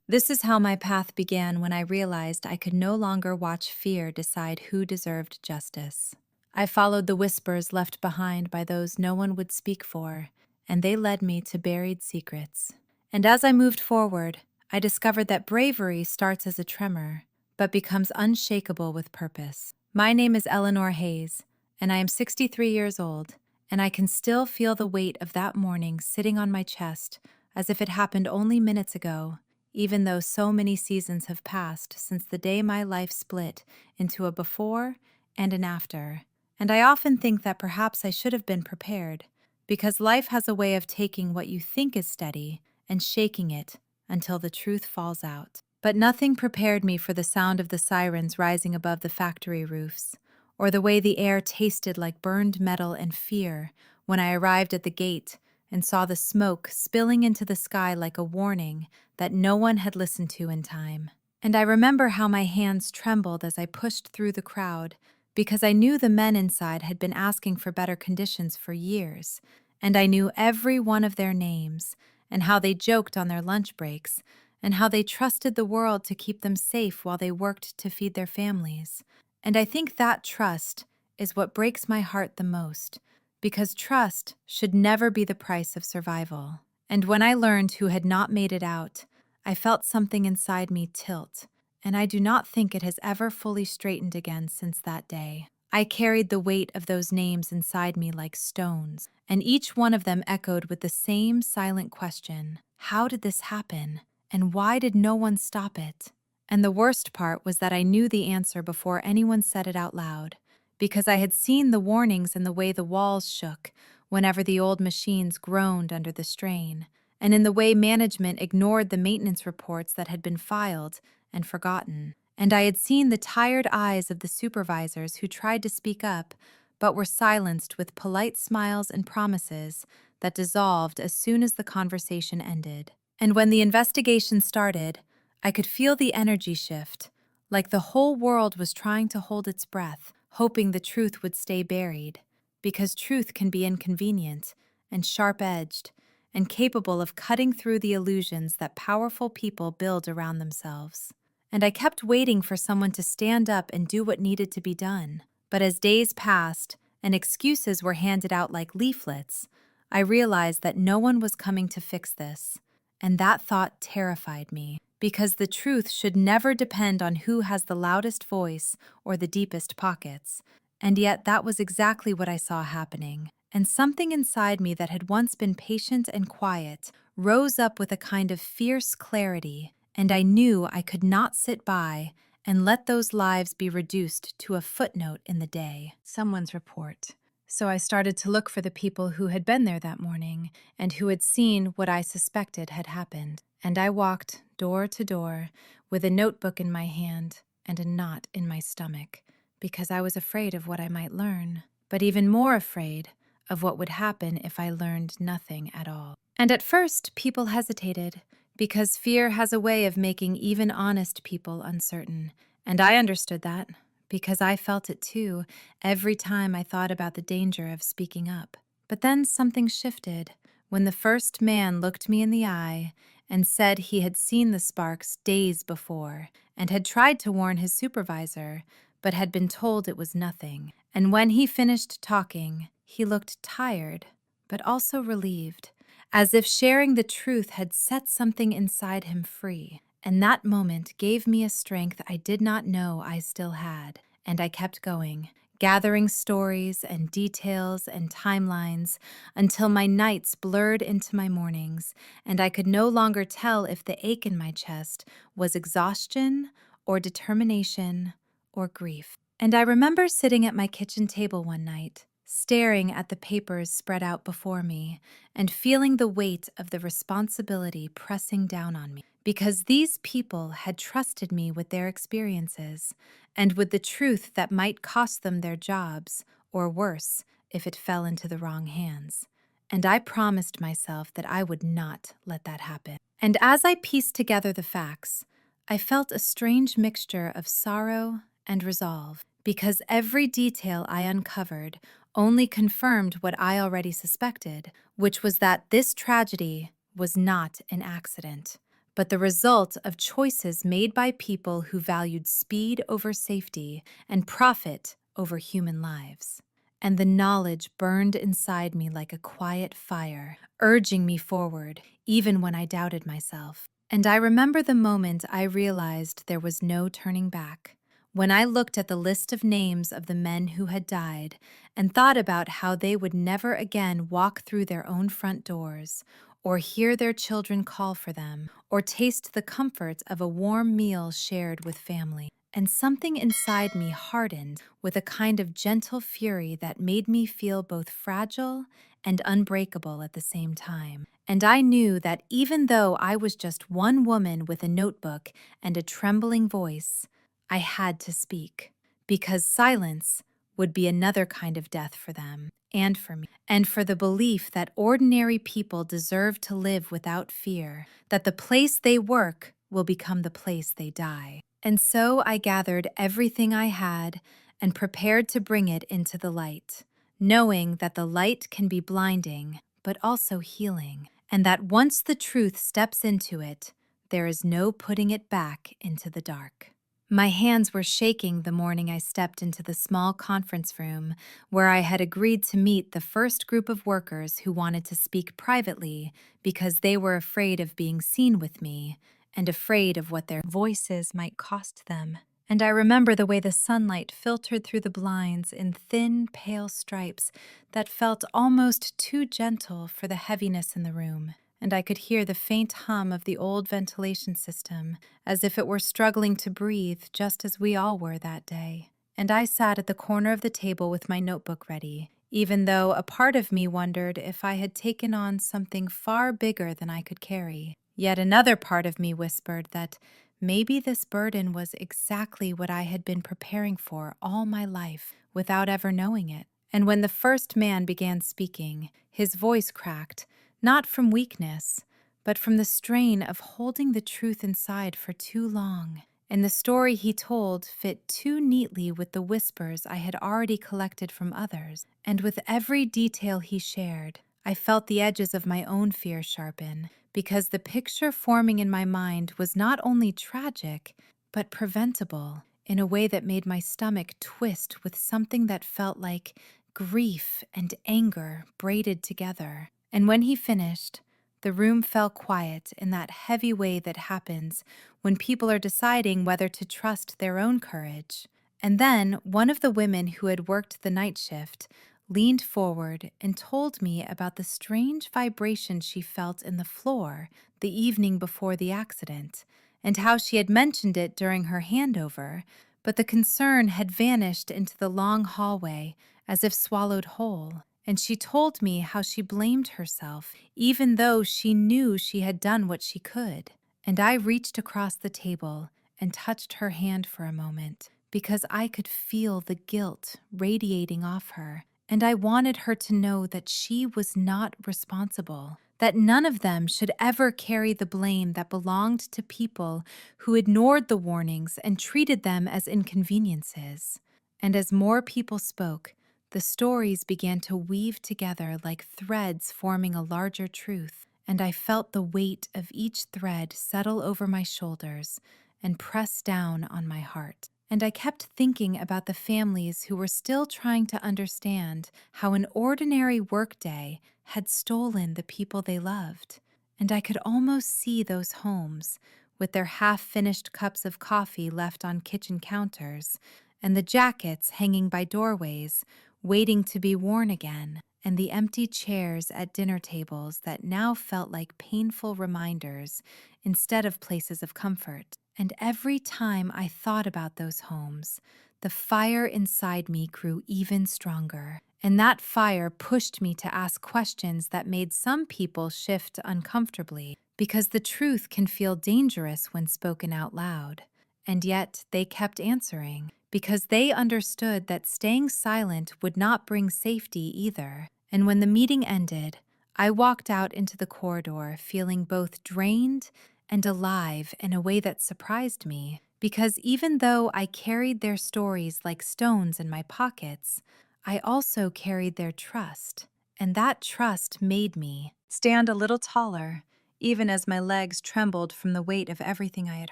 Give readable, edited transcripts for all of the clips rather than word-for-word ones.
This is how my path began when I realized I could no longer watch fear decide who deserved justice. I followed the whispers left behind by those no one would speak for, and they led me to buried secrets. And as I moved forward, I discovered that bravery starts as a tremor, but becomes unshakable with purpose. My name is Eleanor Hayes, and I am 63 years old, and I can still feel the weight of that morning sitting on my chest as if it happened only minutes ago, even though so many seasons have passed since the day my life split into a before and an after. And I often think that perhaps I should have been prepared, because life has a way of taking what you think is steady and shaking it until the truth falls out. But nothing prepared me for the sound of the sirens rising above the factory roofs, or the way the air tasted like burned metal and fear when I arrived at the gate and saw the smoke spilling into the sky like a warning that no one had listened to in time. And I remember how my hands trembled as I pushed through the crowd, because I knew the men inside had been asking for better conditions for years, and I knew every one of their names, and how they joked on their lunch breaks, and how they trusted the world to keep them safe while they worked to feed their families. And I think that trust is what breaks my heart the most, because trust should never be the price of survival. And when I learned who had not made it out, I felt something inside me tilt, and I do not think it has ever fully straightened again since that day. I carried the weight of those names inside me like stones, and each one of them echoed with the same silent question: how did this happen? And why did no one stop it? And the worst part was that I knew the answer before anyone said it out loud, because I had seen the warnings in the way the walls shook whenever the old machines groaned under the strain, and in the way management ignored the maintenance reports that had been filed and forgotten. And I had seen the tired eyes of the supervisors who tried to speak up, but were silenced with polite smiles and promises that dissolved as soon as the conversation ended. And when the investigation started, I could feel the energy shift, like the whole world was trying to hold its breath, hoping the truth would stay buried, because truth can be inconvenient and sharp-edged and capable of cutting through the illusions that powerful people build around themselves. And I kept waiting for someone to stand up and do what needed to be done. But as days passed and excuses were handed out like leaflets, I realized that no one was coming to fix this. And that thought terrified me, because the truth should never depend on who has the loudest voice or the deepest pockets. And yet that was exactly what I saw happening. And something inside me that had once been patient and quiet rose up with a kind of fierce clarity, and I knew I could not sit by and let those lives be reduced to a footnote in the day. Someone's report. So I started to look for the people who had been there that morning and who had seen what I suspected had happened. And I walked door to door with a notebook in my hand and a knot in my stomach, because I was afraid of what I might learn, but even more afraid of what would happen if I learned nothing at all. And at first, people hesitated, because fear has a way of making even honest people uncertain. And I understood that, because I felt it too every time I thought about the danger of speaking up. But then something shifted when the first man looked me in the eye and said he had seen the sparks days before and had tried to warn his supervisor, but had been told it was nothing. And when he finished talking, he looked tired, but also relieved, as if sharing the truth had set something inside him free. And that moment gave me a strength I did not know I still had. And I kept going, gathering stories and details and timelines until my nights blurred into my mornings, and I could no longer tell if the ache in my chest was exhaustion or determination or grief. And I remember sitting at my kitchen table one night, staring at the papers spread out before me, and feeling the weight of the responsibility pressing down on me. Because these people had trusted me with their experiences, and with the truth that might cost them their jobs, or worse, if it fell into the wrong hands. And I promised myself that I would not let that happen. And as I pieced together the facts, I felt a strange mixture of sorrow and resolve, because every detail I uncovered only confirmed what I already suspected, which was that this tragedy was not an accident, but the result of choices made by people who valued speed over safety and profit over human lives. And the knowledge burned inside me like a quiet fire, urging me forward, even when I doubted myself. And I remember the moment I realized there was no turning back. When I looked at the list of names of the men who had died and thought about how they would never again walk through their own front doors, or hear their children call for them, or taste the comfort of a warm meal shared with family. And something inside me hardened with a kind of gentle fury that made me feel both fragile and unbreakable at the same time. And I knew that even though I was just one woman with a notebook and a trembling voice, I had to speak, because silence would be another kind of death for them and for me, and for the belief that ordinary people deserve to live without fear, that the place they work will become the place they die. And so I gathered everything I had and prepared to bring it into the light, knowing that the light can be blinding, but also healing, and that once the truth steps into it, there is no putting it back into the dark. My hands were shaking the morning I stepped into the small conference room where I had agreed to meet the first group of workers who wanted to speak privately because they were afraid of being seen with me and afraid of what their voices might cost them. And I remember the way the sunlight filtered through the blinds in thin, pale stripes that felt almost too gentle for the heaviness in the room. And I could hear the faint hum of the old ventilation system, as if it were struggling to breathe just as we all were that day. And I sat at the corner of the table with my notebook ready, even though a part of me wondered if I had taken on something far bigger than I could carry. Yet another part of me whispered that maybe this burden was exactly what I had been preparing for all my life without ever knowing it. And when the first man began speaking, his voice cracked, not from weakness, but from the strain of holding the truth inside for too long. And the story he told fit too neatly with the whispers I had already collected from others. And with every detail he shared, I felt the edges of my own fear sharpen, because the picture forming in my mind was not only tragic, but preventable in a way that made my stomach twist with something that felt like grief and anger braided together. And when he finished, the room fell quiet in that heavy way that happens when people are deciding whether to trust their own courage. And then one of the women who had worked the night shift leaned forward and told me about the strange vibration she felt in the floor the evening before the accident, and how she had mentioned it during her handover, but the concern had vanished into the long hallway as if swallowed whole. And she told me how she blamed herself, even though she knew she had done what she could. And I reached across the table and touched her hand for a moment, because I could feel the guilt radiating off her, and I wanted her to know that she was not responsible, that none of them should ever carry the blame that belonged to people who ignored the warnings and treated them as inconveniences. And as more people spoke, the stories began to weave together like threads forming a larger truth, and I felt the weight of each thread settle over my shoulders and press down on my heart. And I kept thinking about the families who were still trying to understand how an ordinary workday had stolen the people they loved. And I could almost see those homes, with their half-finished cups of coffee left on kitchen counters, and the jackets hanging by doorways, waiting to be worn again, and the empty chairs at dinner tables that now felt like painful reminders instead of places of comfort. And every time I thought about those homes, the fire inside me grew even stronger. And that fire pushed me to ask questions that made some people shift uncomfortably, because the truth can feel dangerous when spoken out loud. And yet they kept answering, because they understood that staying silent would not bring safety either. And when the meeting ended, I walked out into the corridor feeling both drained and alive in a way that surprised me, because even though I carried their stories like stones in my pockets, I also carried their trust, and that trust made me stand a little taller, even as my legs trembled from the weight of everything I had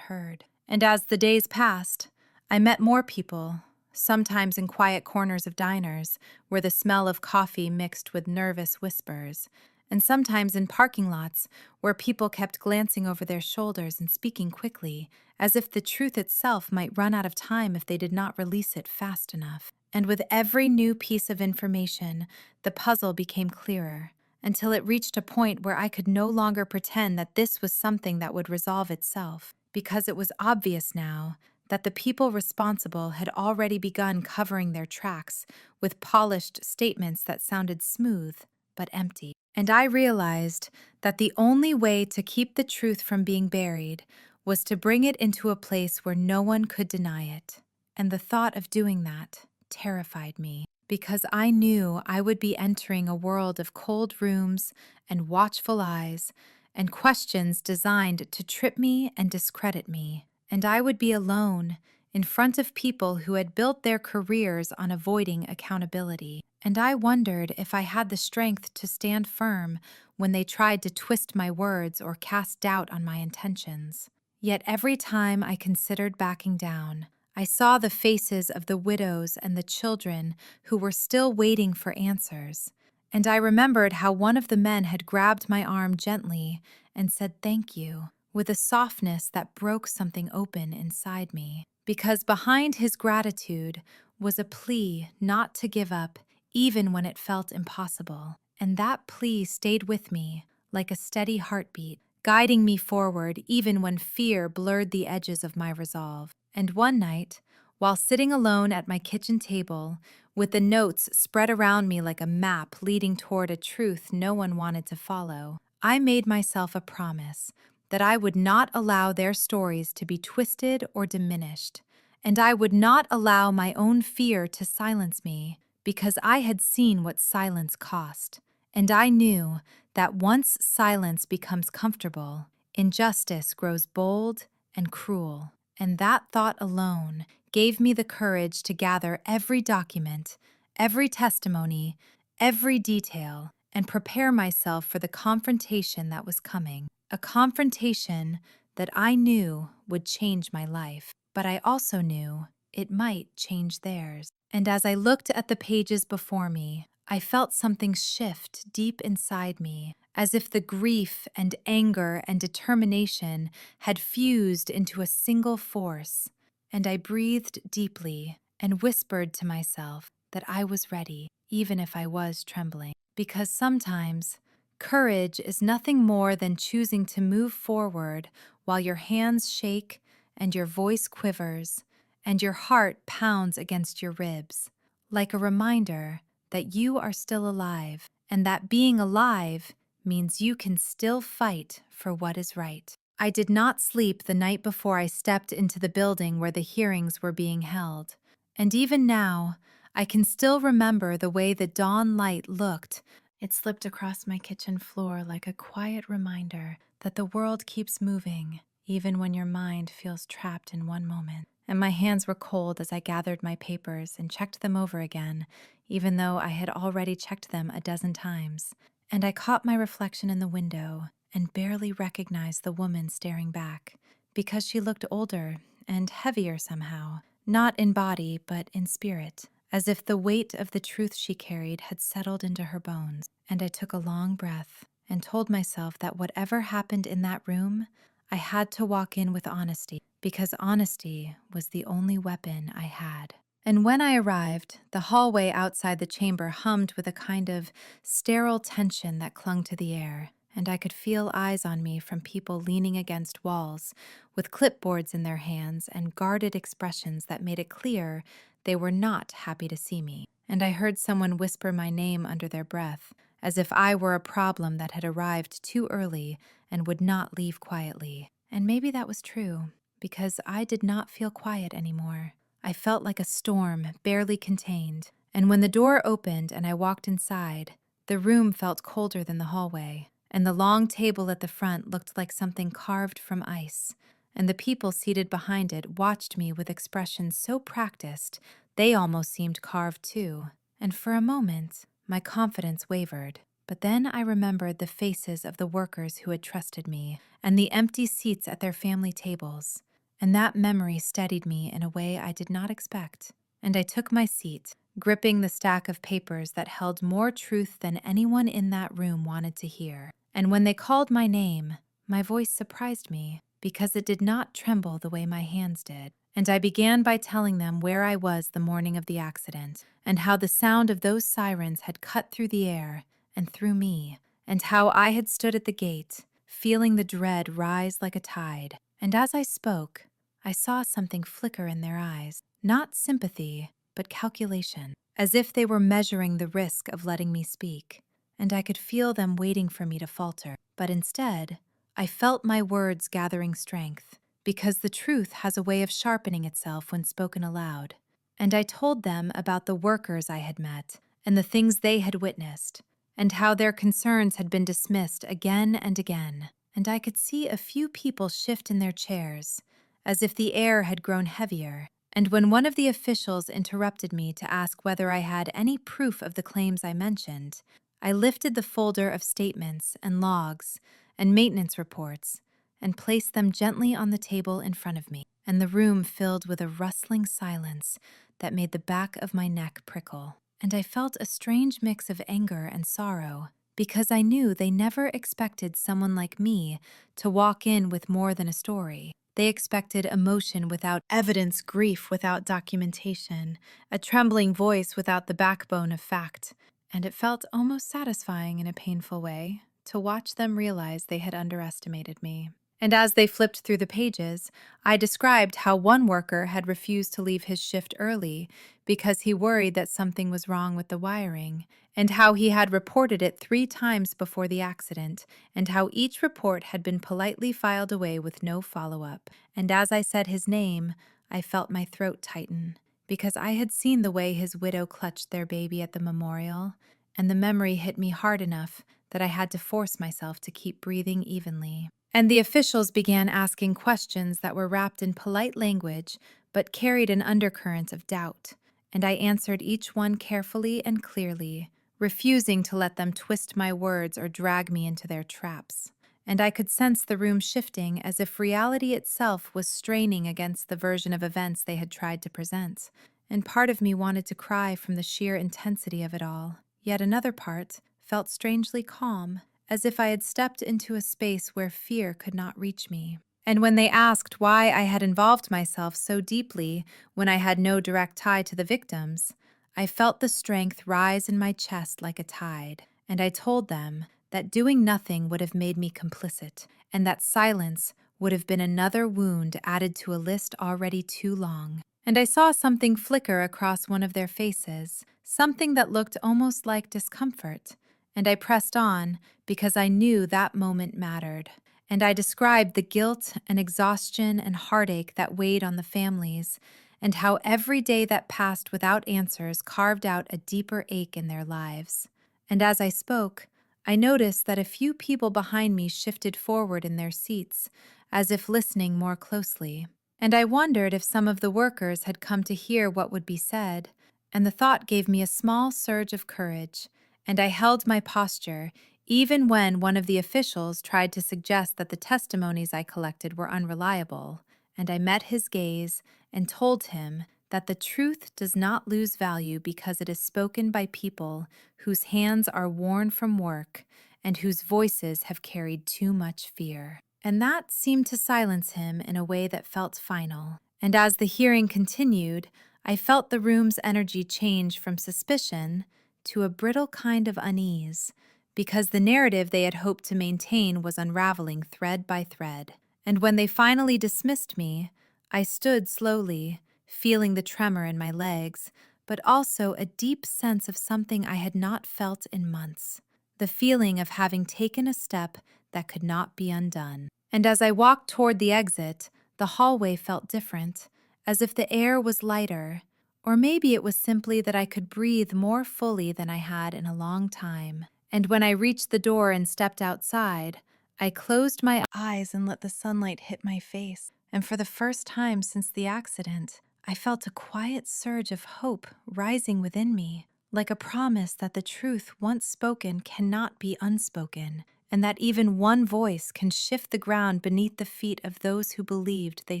heard. And as the days passed, I met more people, sometimes in quiet corners of diners where the smell of coffee mixed with nervous whispers, and sometimes in parking lots where people kept glancing over their shoulders and speaking quickly, as if the truth itself might run out of time if they did not release it fast enough. And with every new piece of information, the puzzle became clearer, until it reached a point where I could no longer pretend that this was something that would resolve itself, because it was obvious now that the people responsible had already begun covering their tracks with polished statements that sounded smooth but empty. And I realized that the only way to keep the truth from being buried was to bring it into a place where no one could deny it. And the thought of doing that terrified me, because I knew I would be entering a world of cold rooms and watchful eyes and questions designed to trip me and discredit me. And I would be alone in front of people who had built their careers on avoiding accountability. And I wondered if I had the strength to stand firm when they tried to twist my words or cast doubt on my intentions. Yet every time I considered backing down, I saw the faces of the widows and the children who were still waiting for answers. And I remembered how one of the men had grabbed my arm gently and said thank you, with a softness that broke something open inside me. Because behind his gratitude was a plea not to give up even when it felt impossible. And that plea stayed with me like a steady heartbeat, guiding me forward even when fear blurred the edges of my resolve. And one night, while sitting alone at my kitchen table, with the notes spread around me like a map leading toward a truth no one wanted to follow, I made myself a promise that I would not allow their stories to be twisted or diminished, and I would not allow my own fear to silence me, because I had seen what silence cost, and I knew that once silence becomes comfortable, injustice grows bold and cruel. And that thought alone gave me the courage to gather every document, every testimony, every detail, and prepare myself for the confrontation that was coming. A confrontation that I knew would change my life, but I also knew it might change theirs. And as I looked at the pages before me, I felt something shift deep inside me, as if the grief and anger and determination had fused into a single force. And I breathed deeply and whispered to myself that I was ready, even if I was trembling. Because sometimes courage is nothing more than choosing to move forward while your hands shake and your voice quivers and your heart pounds against your ribs, like a reminder that you are still alive, and that being alive means you can still fight for what is right. I did not sleep the night before I stepped into the building where the hearings were being held, and even now, I can still remember the way the dawn light looked. It slipped across my kitchen floor like a quiet reminder that the world keeps moving, even when your mind feels trapped in one moment. And my hands were cold as I gathered my papers and checked them over again, even though I had already checked them a dozen times. And I caught my reflection in the window and barely recognized the woman staring back, because she looked older and heavier somehow, not in body but in spirit, as if the weight of the truth she carried had settled into her bones. And I took a long breath and told myself that whatever happened in that room, I had to walk in with honesty, because honesty was the only weapon I had. And when I arrived, the hallway outside the chamber hummed with a kind of sterile tension that clung to the air, and I could feel eyes on me from people leaning against walls, with clipboards in their hands and guarded expressions that made it clear they were not happy to see me. And I heard someone whisper my name under their breath, as if I were a problem that had arrived too early and would not leave quietly. And maybe that was true, because I did not feel quiet anymore. I felt like a storm, barely contained. And when the door opened and I walked inside, the room felt colder than the hallway, and the long table at the front looked like something carved from ice. And the people seated behind it watched me with expressions so practiced, they almost seemed carved too. And for a moment, my confidence wavered, But then I remembered the faces of the workers who had trusted me and the empty seats at their family tables, and that memory steadied me in a way I did not expect. And I took my seat, gripping the stack of papers that held more truth than anyone in that room wanted to hear. And when they called my name, my voice surprised me because it did not tremble the way my hands did. And I began by telling them where I was the morning of the accident, and how the sound of those sirens had cut through the air and through me, and how I had stood at the gate, feeling the dread rise like a tide. And as I spoke, I saw something flicker in their eyes, not sympathy, but calculation, as if they were measuring the risk of letting me speak. And I could feel them waiting for me to falter. But instead, I felt my words gathering strength, because the truth has a way of sharpening itself when spoken aloud. And I told them about the workers I had met and the things they had witnessed, and how their concerns had been dismissed again and again. And I could see a few people shift in their chairs, as if the air had grown heavier. And when one of the officials interrupted me to ask whether I had any proof of the claims I mentioned, I lifted the folder of statements and logs and maintenance reports and placed them gently on the table in front of me, and the room filled with a rustling silence that made the back of my neck prickle. And I felt a strange mix of anger and sorrow, because I knew they never expected someone like me to walk in with more than a story. They expected emotion without evidence, grief without documentation, a trembling voice without the backbone of fact. And it felt almost satisfying in a painful way to watch them realize they had underestimated me. And as they flipped through the pages, I described how one worker had refused to leave his shift early because he worried that something was wrong with the wiring, and how he had reported it 3 times before the accident, and how each report had been politely filed away with no follow-up. And as I said his name, I felt my throat tighten, because I had seen the way his widow clutched their baby at the memorial, and the memory hit me hard enough that I had to force myself to keep breathing evenly. And the officials began asking questions that were wrapped in polite language but carried an undercurrent of doubt, and I answered each one carefully and clearly, refusing to let them twist my words or drag me into their traps. And I could sense the room shifting as if reality itself was straining against the version of events they had tried to present. And part of me wanted to cry from the sheer intensity of it all. Yet another part felt strangely calm, as if I had stepped into a space where fear could not reach me. And when they asked why I had involved myself so deeply when I had no direct tie to the victims, I felt the strength rise in my chest like a tide, and I told them that doing nothing would have made me complicit, and that silence would have been another wound added to a list already too long. And I saw something flicker across one of their faces, something that looked almost like discomfort, and I pressed on because I knew that moment mattered. And I described the guilt and exhaustion and heartache that weighed on the families, and how every day that passed without answers carved out a deeper ache in their lives. And as I spoke, I noticed that a few people behind me shifted forward in their seats, as if listening more closely. And I wondered if some of the workers had come to hear what would be said, and the thought gave me a small surge of courage, and I held my posture, even when one of the officials tried to suggest that the testimonies I collected were unreliable. And I met his gaze and told him that the truth does not lose value because it is spoken by people whose hands are worn from work and whose voices have carried too much fear. And that seemed to silence him in a way that felt final. And as the hearing continued, I felt the room's energy change from suspicion to a brittle kind of unease, because the narrative they had hoped to maintain was unraveling thread by thread. And when they finally dismissed me, I stood slowly, feeling the tremor in my legs, but also a deep sense of something I had not felt in months, the feeling of having taken a step that could not be undone. And as I walked toward the exit, the hallway felt different, as if the air was lighter, or maybe it was simply that I could breathe more fully than I had in a long time. And when I reached the door and stepped outside, I closed my eyes and let the sunlight hit my face. And for the first time since the accident, I felt a quiet surge of hope rising within me, like a promise that the truth once spoken cannot be unspoken, and that even one voice can shift the ground beneath the feet of those who believed they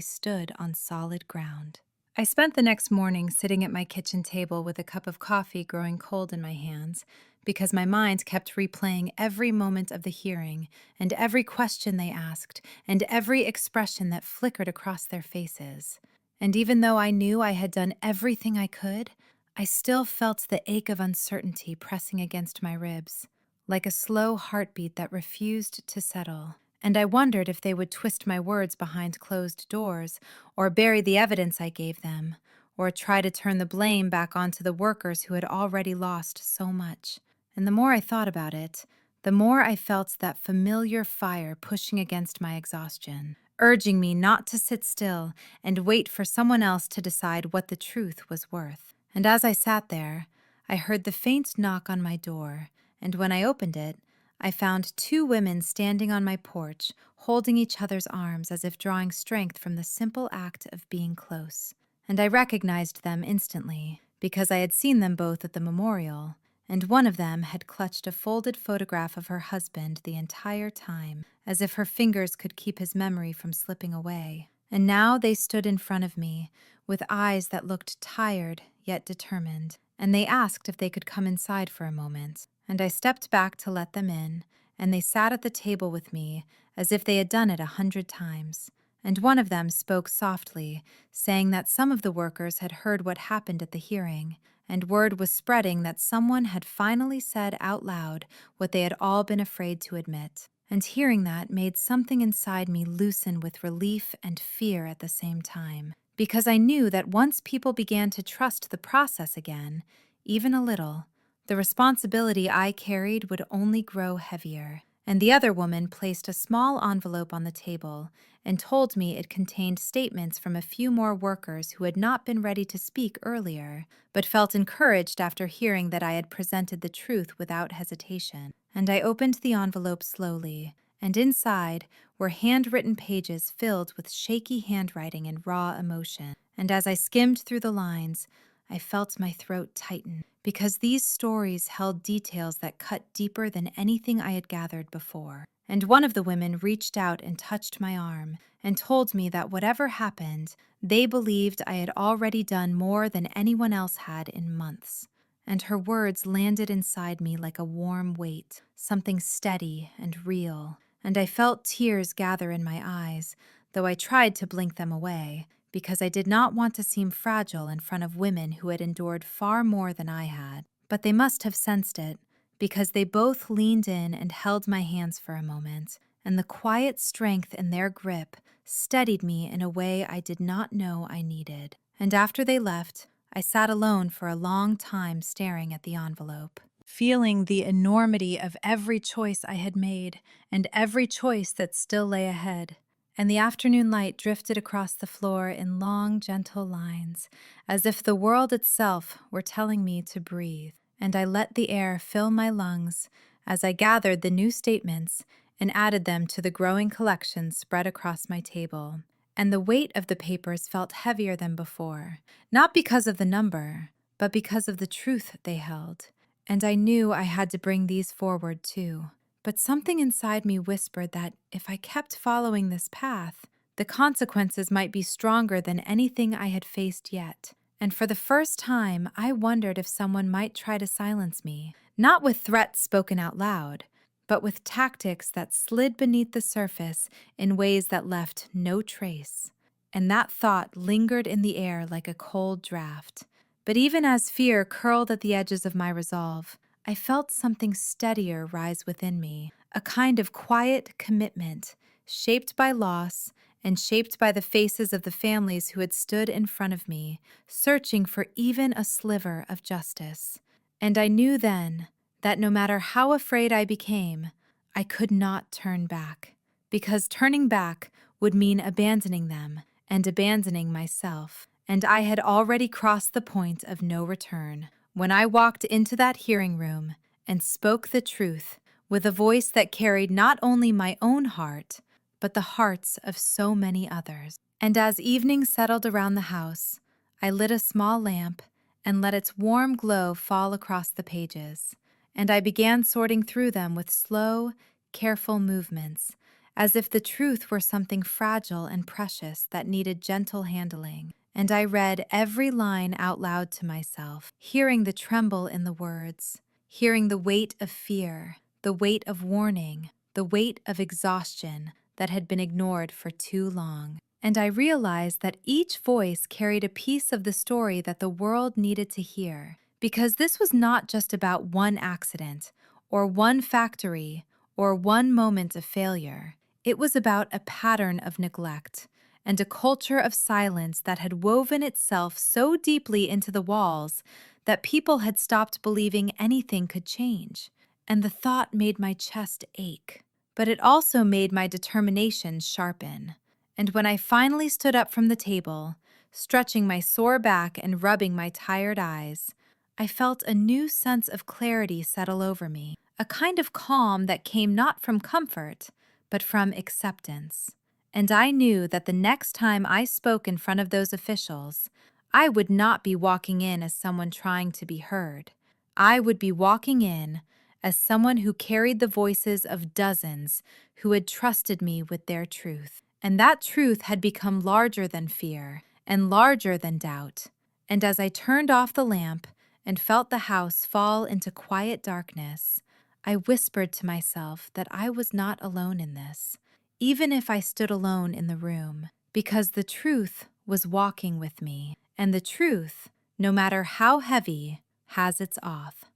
stood on solid ground. I spent the next morning sitting at my kitchen table with a cup of coffee growing cold in my hands because my mind kept replaying every moment of the hearing and every question they asked and every expression that flickered across their faces. And even though I knew I had done everything I could, I still felt the ache of uncertainty pressing against my ribs, like a slow heartbeat that refused to settle. And I wondered if they would twist my words behind closed doors, or bury the evidence I gave them, or try to turn the blame back onto the workers who had already lost so much. And the more I thought about it, the more I felt that familiar fire pushing against my exhaustion, urging me not to sit still and wait for someone else to decide what the truth was worth. And as I sat there, I heard the faint knock on my door, and when I opened it, I found two women standing on my porch, holding each other's arms as if drawing strength from the simple act of being close. And I recognized them instantly, because I had seen them both at the memorial, and one of them had clutched a folded photograph of her husband the entire time, as if her fingers could keep his memory from slipping away. And now they stood in front of me, with eyes that looked tired yet determined, and they asked if they could come inside for a moment. And I stepped back to let them in, and they sat at the table with me as if they had done it 100 times. And one of them spoke softly, saying that some of the workers had heard what happened at the hearing, and word was spreading that someone had finally said out loud what they had all been afraid to admit. And hearing that made something inside me loosen with relief and fear at the same time, because I knew that once people began to trust the process again, even a little, the responsibility I carried would only grow heavier. And the other woman placed a small envelope on the table and told me it contained statements from a few more workers who had not been ready to speak earlier, but felt encouraged after hearing that I had presented the truth without hesitation. And I opened the envelope slowly, and inside were handwritten pages filled with shaky handwriting and raw emotion. And as I skimmed through the lines, I felt my throat tighten, because these stories held details that cut deeper than anything I had gathered before. And one of the women reached out and touched my arm and told me that whatever happened, they believed I had already done more than anyone else had in months. And her words landed inside me like a warm weight, something steady and real. And I felt tears gather in my eyes, though I tried to blink them away, because I did not want to seem fragile in front of women who had endured far more than I had. But they must have sensed it, because they both leaned in and held my hands for a moment, and the quiet strength in their grip steadied me in a way I did not know I needed. And after they left, I sat alone for a long time staring at the envelope, feeling the enormity of every choice I had made and every choice that still lay ahead. And the afternoon light drifted across the floor in long, gentle lines, as if the world itself were telling me to breathe. And I let the air fill my lungs as I gathered the new statements and added them to the growing collection spread across my table. And the weight of the papers felt heavier than before, not because of the number, but because of the truth they held. And I knew I had to bring these forward too. But something inside me whispered that if I kept following this path, the consequences might be stronger than anything I had faced yet. And for the first time, I wondered if someone might try to silence me, not with threats spoken out loud, but with tactics that slid beneath the surface in ways that left no trace. And that thought lingered in the air like a cold draft. But even as fear curled at the edges of my resolve, I felt something steadier rise within me, a kind of quiet commitment, shaped by loss and shaped by the faces of the families who had stood in front of me, searching for even a sliver of justice. And I knew then that no matter how afraid I became, I could not turn back, because turning back would mean abandoning them and abandoning myself. And I had already crossed the point of no return when I walked into that hearing room and spoke the truth with a voice that carried not only my own heart, but the hearts of so many others. And as evening settled around the house, I lit a small lamp and let its warm glow fall across the pages. And I began sorting through them with slow, careful movements, as if the truth were something fragile and precious that needed gentle handling. And I read every line out loud to myself, hearing the tremble in the words, hearing the weight of fear, the weight of warning, the weight of exhaustion that had been ignored for too long. And I realized that each voice carried a piece of the story that the world needed to hear, because this was not just about one accident, or one factory, or one moment of failure. It was about a pattern of neglect and a culture of silence that had woven itself so deeply into the walls that people had stopped believing anything could change. And the thought made my chest ache, but it also made my determination sharpen. And when I finally stood up from the table, stretching my sore back and rubbing my tired eyes, I felt a new sense of clarity settle over me, a kind of calm that came not from comfort, but from acceptance. And I knew that the next time I spoke in front of those officials, I would not be walking in as someone trying to be heard. I would be walking in as someone who carried the voices of dozens who had trusted me with their truth. And that truth had become larger than fear and larger than doubt. And as I turned off the lamp and felt the house fall into quiet darkness, I whispered to myself that I was not alone in this, even if I stood alone in the room, because the truth was walking with me. And the truth, no matter how heavy, has its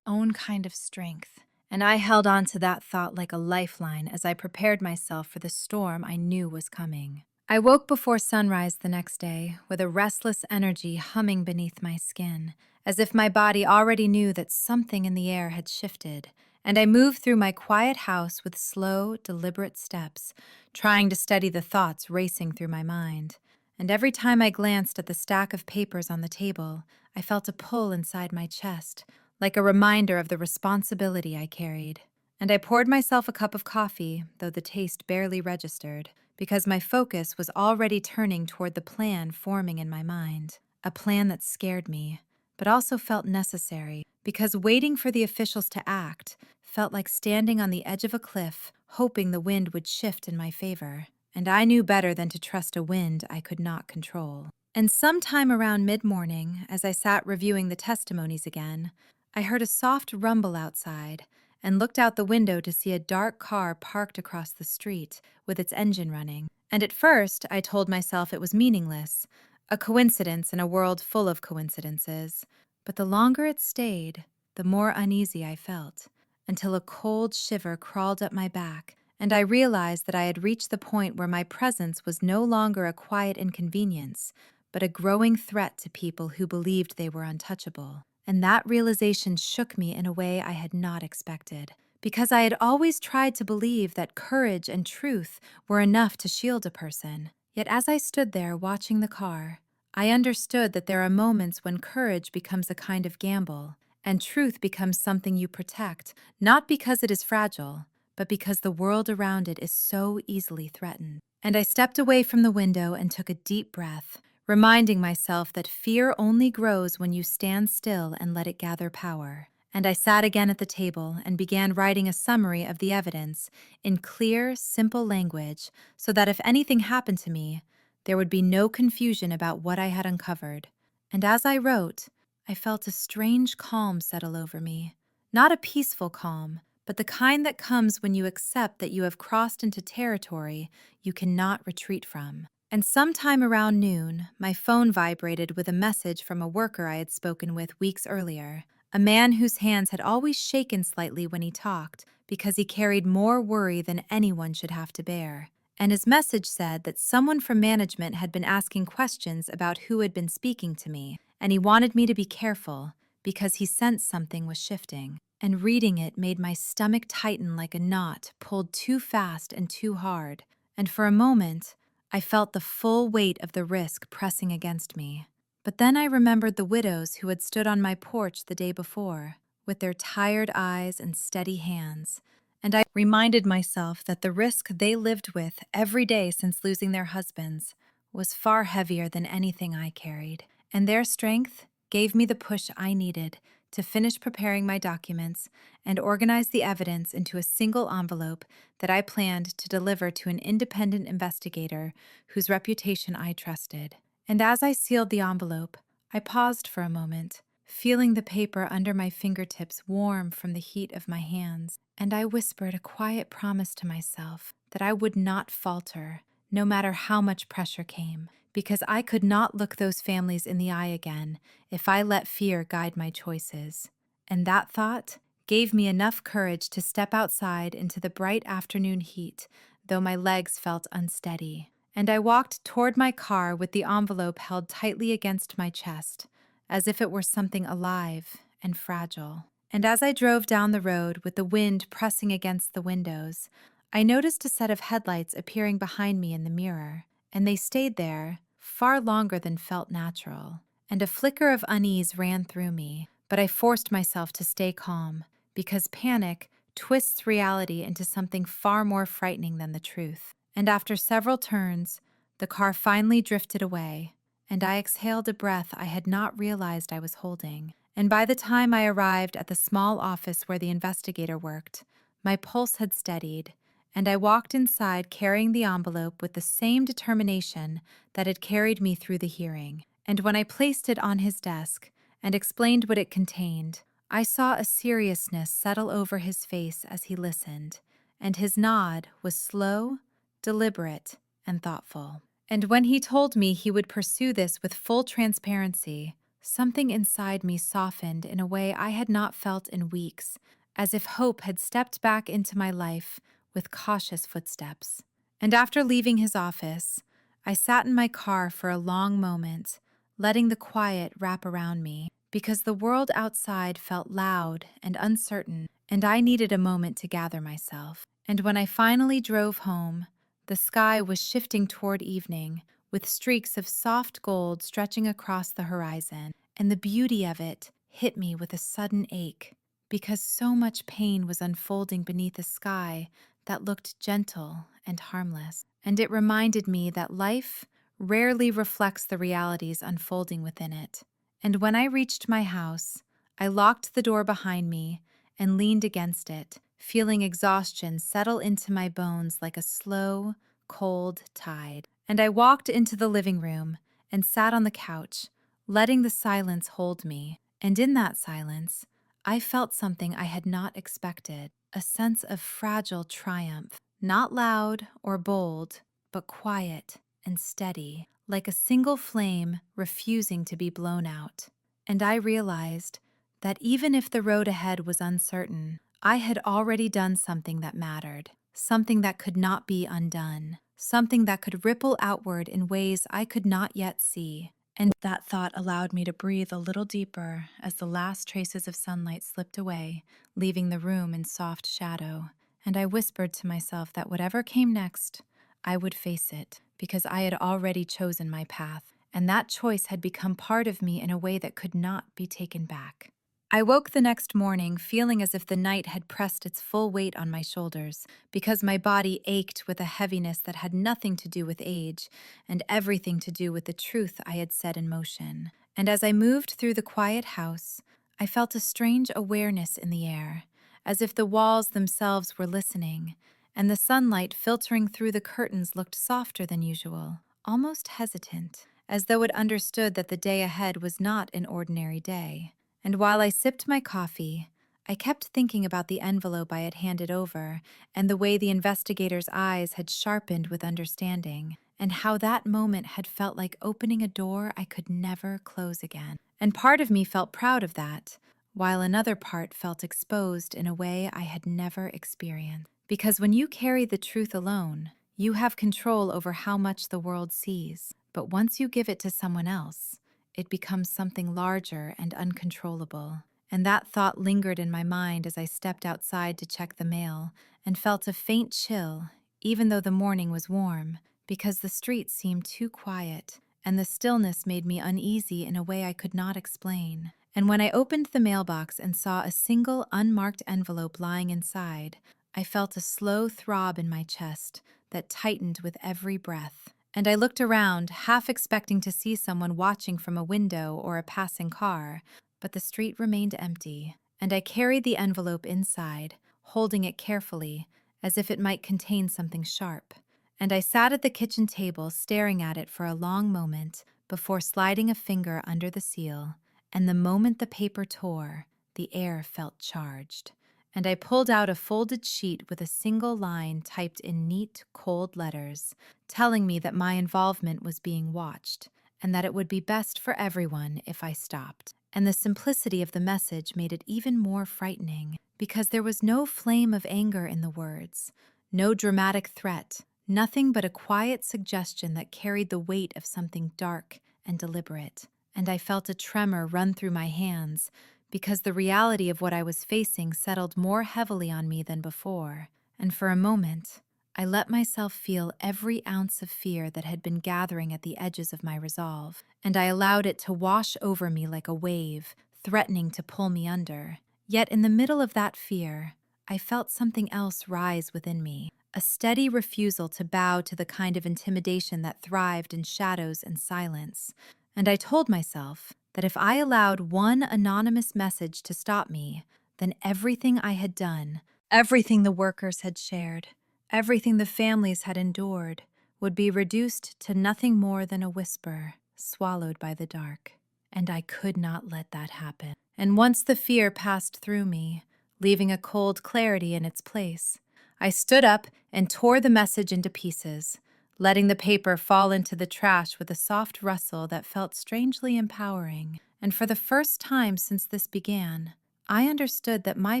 own kind of strength. And I held on to that thought like a lifeline as I prepared myself for the storm I knew was coming. I woke before sunrise the next day with a restless energy humming beneath my skin, as if my body already knew that something in the air had shifted, and I moved through my quiet house with slow, deliberate steps, trying to steady the thoughts racing through my mind. And every time I glanced at the stack of papers on the table, I felt a pull inside my chest, like a reminder of the responsibility I carried. And I poured myself a cup of coffee, though the taste barely registered, because my focus was already turning toward the plan forming in my mind. A plan that scared me, but also felt necessary, because waiting for the officials to act felt like standing on the edge of a cliff, hoping the wind would shift in my favor. And I knew better than to trust a wind I could not control. And sometime around mid-morning, as I sat reviewing the testimonies again, I heard a soft rumble outside and looked out the window to see a dark car parked across the street with its engine running. And at first, I told myself it was meaningless, a coincidence in a world full of coincidences. But the longer it stayed, the more uneasy I felt, until a cold shiver crawled up my back, and I realized that I had reached the point where my presence was no longer a quiet inconvenience, but a growing threat to people who believed they were untouchable. And that realization shook me in a way I had not expected, because I had always tried to believe that courage and truth were enough to shield a person. Yet as I stood there watching the car, I understood that there are moments when courage becomes a kind of gamble, and truth becomes something you protect, not because it is fragile, but because the world around it is so easily threatened. And I stepped away from the window and took a deep breath, reminding myself that fear only grows when you stand still and let it gather power. And I sat again at the table and began writing a summary of the evidence in clear, simple language so that if anything happened to me, there would be no confusion about what I had uncovered. And as I wrote, I felt a strange calm settle over me. Not a peaceful calm, but the kind that comes when you accept that you have crossed into territory you cannot retreat from. And sometime around noon, my phone vibrated with a message from a worker I had spoken with weeks earlier, a man whose hands had always shaken slightly when he talked because he carried more worry than anyone should have to bear. And his message said that someone from management had been asking questions about who had been speaking to me, and he wanted me to be careful because he sensed something was shifting. And reading it made my stomach tighten like a knot pulled too fast and too hard. And for a moment, I felt the full weight of the risk pressing against me. But then I remembered the widows who had stood on my porch the day before, with their tired eyes and steady hands, and I reminded myself that the risk they lived with every day since losing their husbands was far heavier than anything I carried, and their strength, gave me the push I needed to finish preparing my documents and organize the evidence into a single envelope that I planned to deliver to an independent investigator whose reputation I trusted. And as I sealed the envelope, I paused for a moment, feeling the paper under my fingertips warm from the heat of my hands, and I whispered a quiet promise to myself that I would not falter, no matter how much pressure came, because I could not look those families in the eye again if I let fear guide my choices. And that thought gave me enough courage to step outside into the bright afternoon heat, though my legs felt unsteady. And I walked toward my car with the envelope held tightly against my chest, as if it were something alive and fragile. And as I drove down the road with the wind pressing against the windows, I noticed a set of headlights appearing behind me in the mirror, and they stayed there far longer than felt natural. And a flicker of unease ran through me, but I forced myself to stay calm, because panic twists reality into something far more frightening than the truth. And after several turns, the car finally drifted away, and I exhaled a breath I had not realized I was holding. And by the time I arrived at the small office where the investigator worked, my pulse had steadied, and I walked inside carrying the envelope with the same determination that had carried me through the hearing. And when I placed it on his desk and explained what it contained, I saw a seriousness settle over his face as he listened, and his nod was slow, deliberate, and thoughtful. And when he told me he would pursue this with full transparency, something inside me softened in a way I had not felt in weeks, as if hope had stepped back into my life with cautious footsteps. And after leaving his office, I sat in my car for a long moment, letting the quiet wrap around me, because the world outside felt loud and uncertain, and I needed a moment to gather myself. And when I finally drove home, the sky was shifting toward evening, with streaks of soft gold stretching across the horizon, and the beauty of it hit me with a sudden ache, because so much pain was unfolding beneath a sky that looked gentle and harmless. And it reminded me that life rarely reflects the realities unfolding within it. And when I reached my house, I locked the door behind me and leaned against it, feeling exhaustion settle into my bones like a slow, cold tide. And I walked into the living room and sat on the couch, letting the silence hold me. And in that silence, I felt something I had not expected, a sense of fragile triumph, not loud or bold, but quiet and steady, like a single flame refusing to be blown out. And I realized that even if the road ahead was uncertain, I had already done something that mattered, something that could not be undone, something that could ripple outward in ways I could not yet see. And that thought allowed me to breathe a little deeper as the last traces of sunlight slipped away, leaving the room in soft shadow. And I whispered to myself that whatever came next, I would face it, because I had already chosen my path, and that choice had become part of me in a way that could not be taken back. I woke the next morning feeling as if the night had pressed its full weight on my shoulders, because my body ached with a heaviness that had nothing to do with age and everything to do with the truth I had set in motion. And as I moved through the quiet house, I felt a strange awareness in the air, as if the walls themselves were listening, and the sunlight filtering through the curtains looked softer than usual, almost hesitant, as though it understood that the day ahead was not an ordinary day. And while I sipped my coffee, I kept thinking about the envelope I had handed over and the way the investigator's eyes had sharpened with understanding, and how that moment had felt like opening a door I could never close again. And part of me felt proud of that, while another part felt exposed in a way I had never experienced. Because when you carry the truth alone, you have control over how much the world sees. But once you give it to someone else, it becomes something larger and uncontrollable. And that thought lingered in my mind as I stepped outside to check the mail and felt a faint chill, even though the morning was warm, because the streets seemed too quiet, and the stillness made me uneasy in a way I could not explain. And when I opened the mailbox and saw a single unmarked envelope lying inside, I felt a slow throb in my chest that tightened with every breath. and I looked around, half expecting to see someone watching from a window or a passing car, but the street remained empty, and I carried the envelope inside, holding it carefully, as if it might contain something sharp. And I sat at the kitchen table staring at it for a long moment before sliding a finger under the seal, and the moment the paper tore, the air felt charged. And I pulled out a folded sheet with a single line typed in neat, cold letters, telling me that my involvement was being watched, and that it would be best for everyone if I stopped. And the simplicity of the message made it even more frightening, because there was no flame of anger in the words, no dramatic threat, nothing but a quiet suggestion that carried the weight of something dark and deliberate. And I felt a tremor run through my hands, because the reality of what I was facing settled more heavily on me than before. And for a moment, I let myself feel every ounce of fear that had been gathering at the edges of my resolve, and I allowed it to wash over me like a wave, threatening to pull me under. Yet in the middle of that fear, I felt something else rise within me, a steady refusal to bow to the kind of intimidation that thrived in shadows and silence. And I told myself that if I allowed one anonymous message to stop me, then everything I had done, everything the workers had shared, everything the families had endured, would be reduced to nothing more than a whisper, swallowed by the dark. And I could not let that happen. And once the fear passed through me, leaving a cold clarity in its place, I stood up and tore the message into pieces, letting the paper fall into the trash with a soft rustle that felt strangely empowering. And for the first time since this began, I understood that my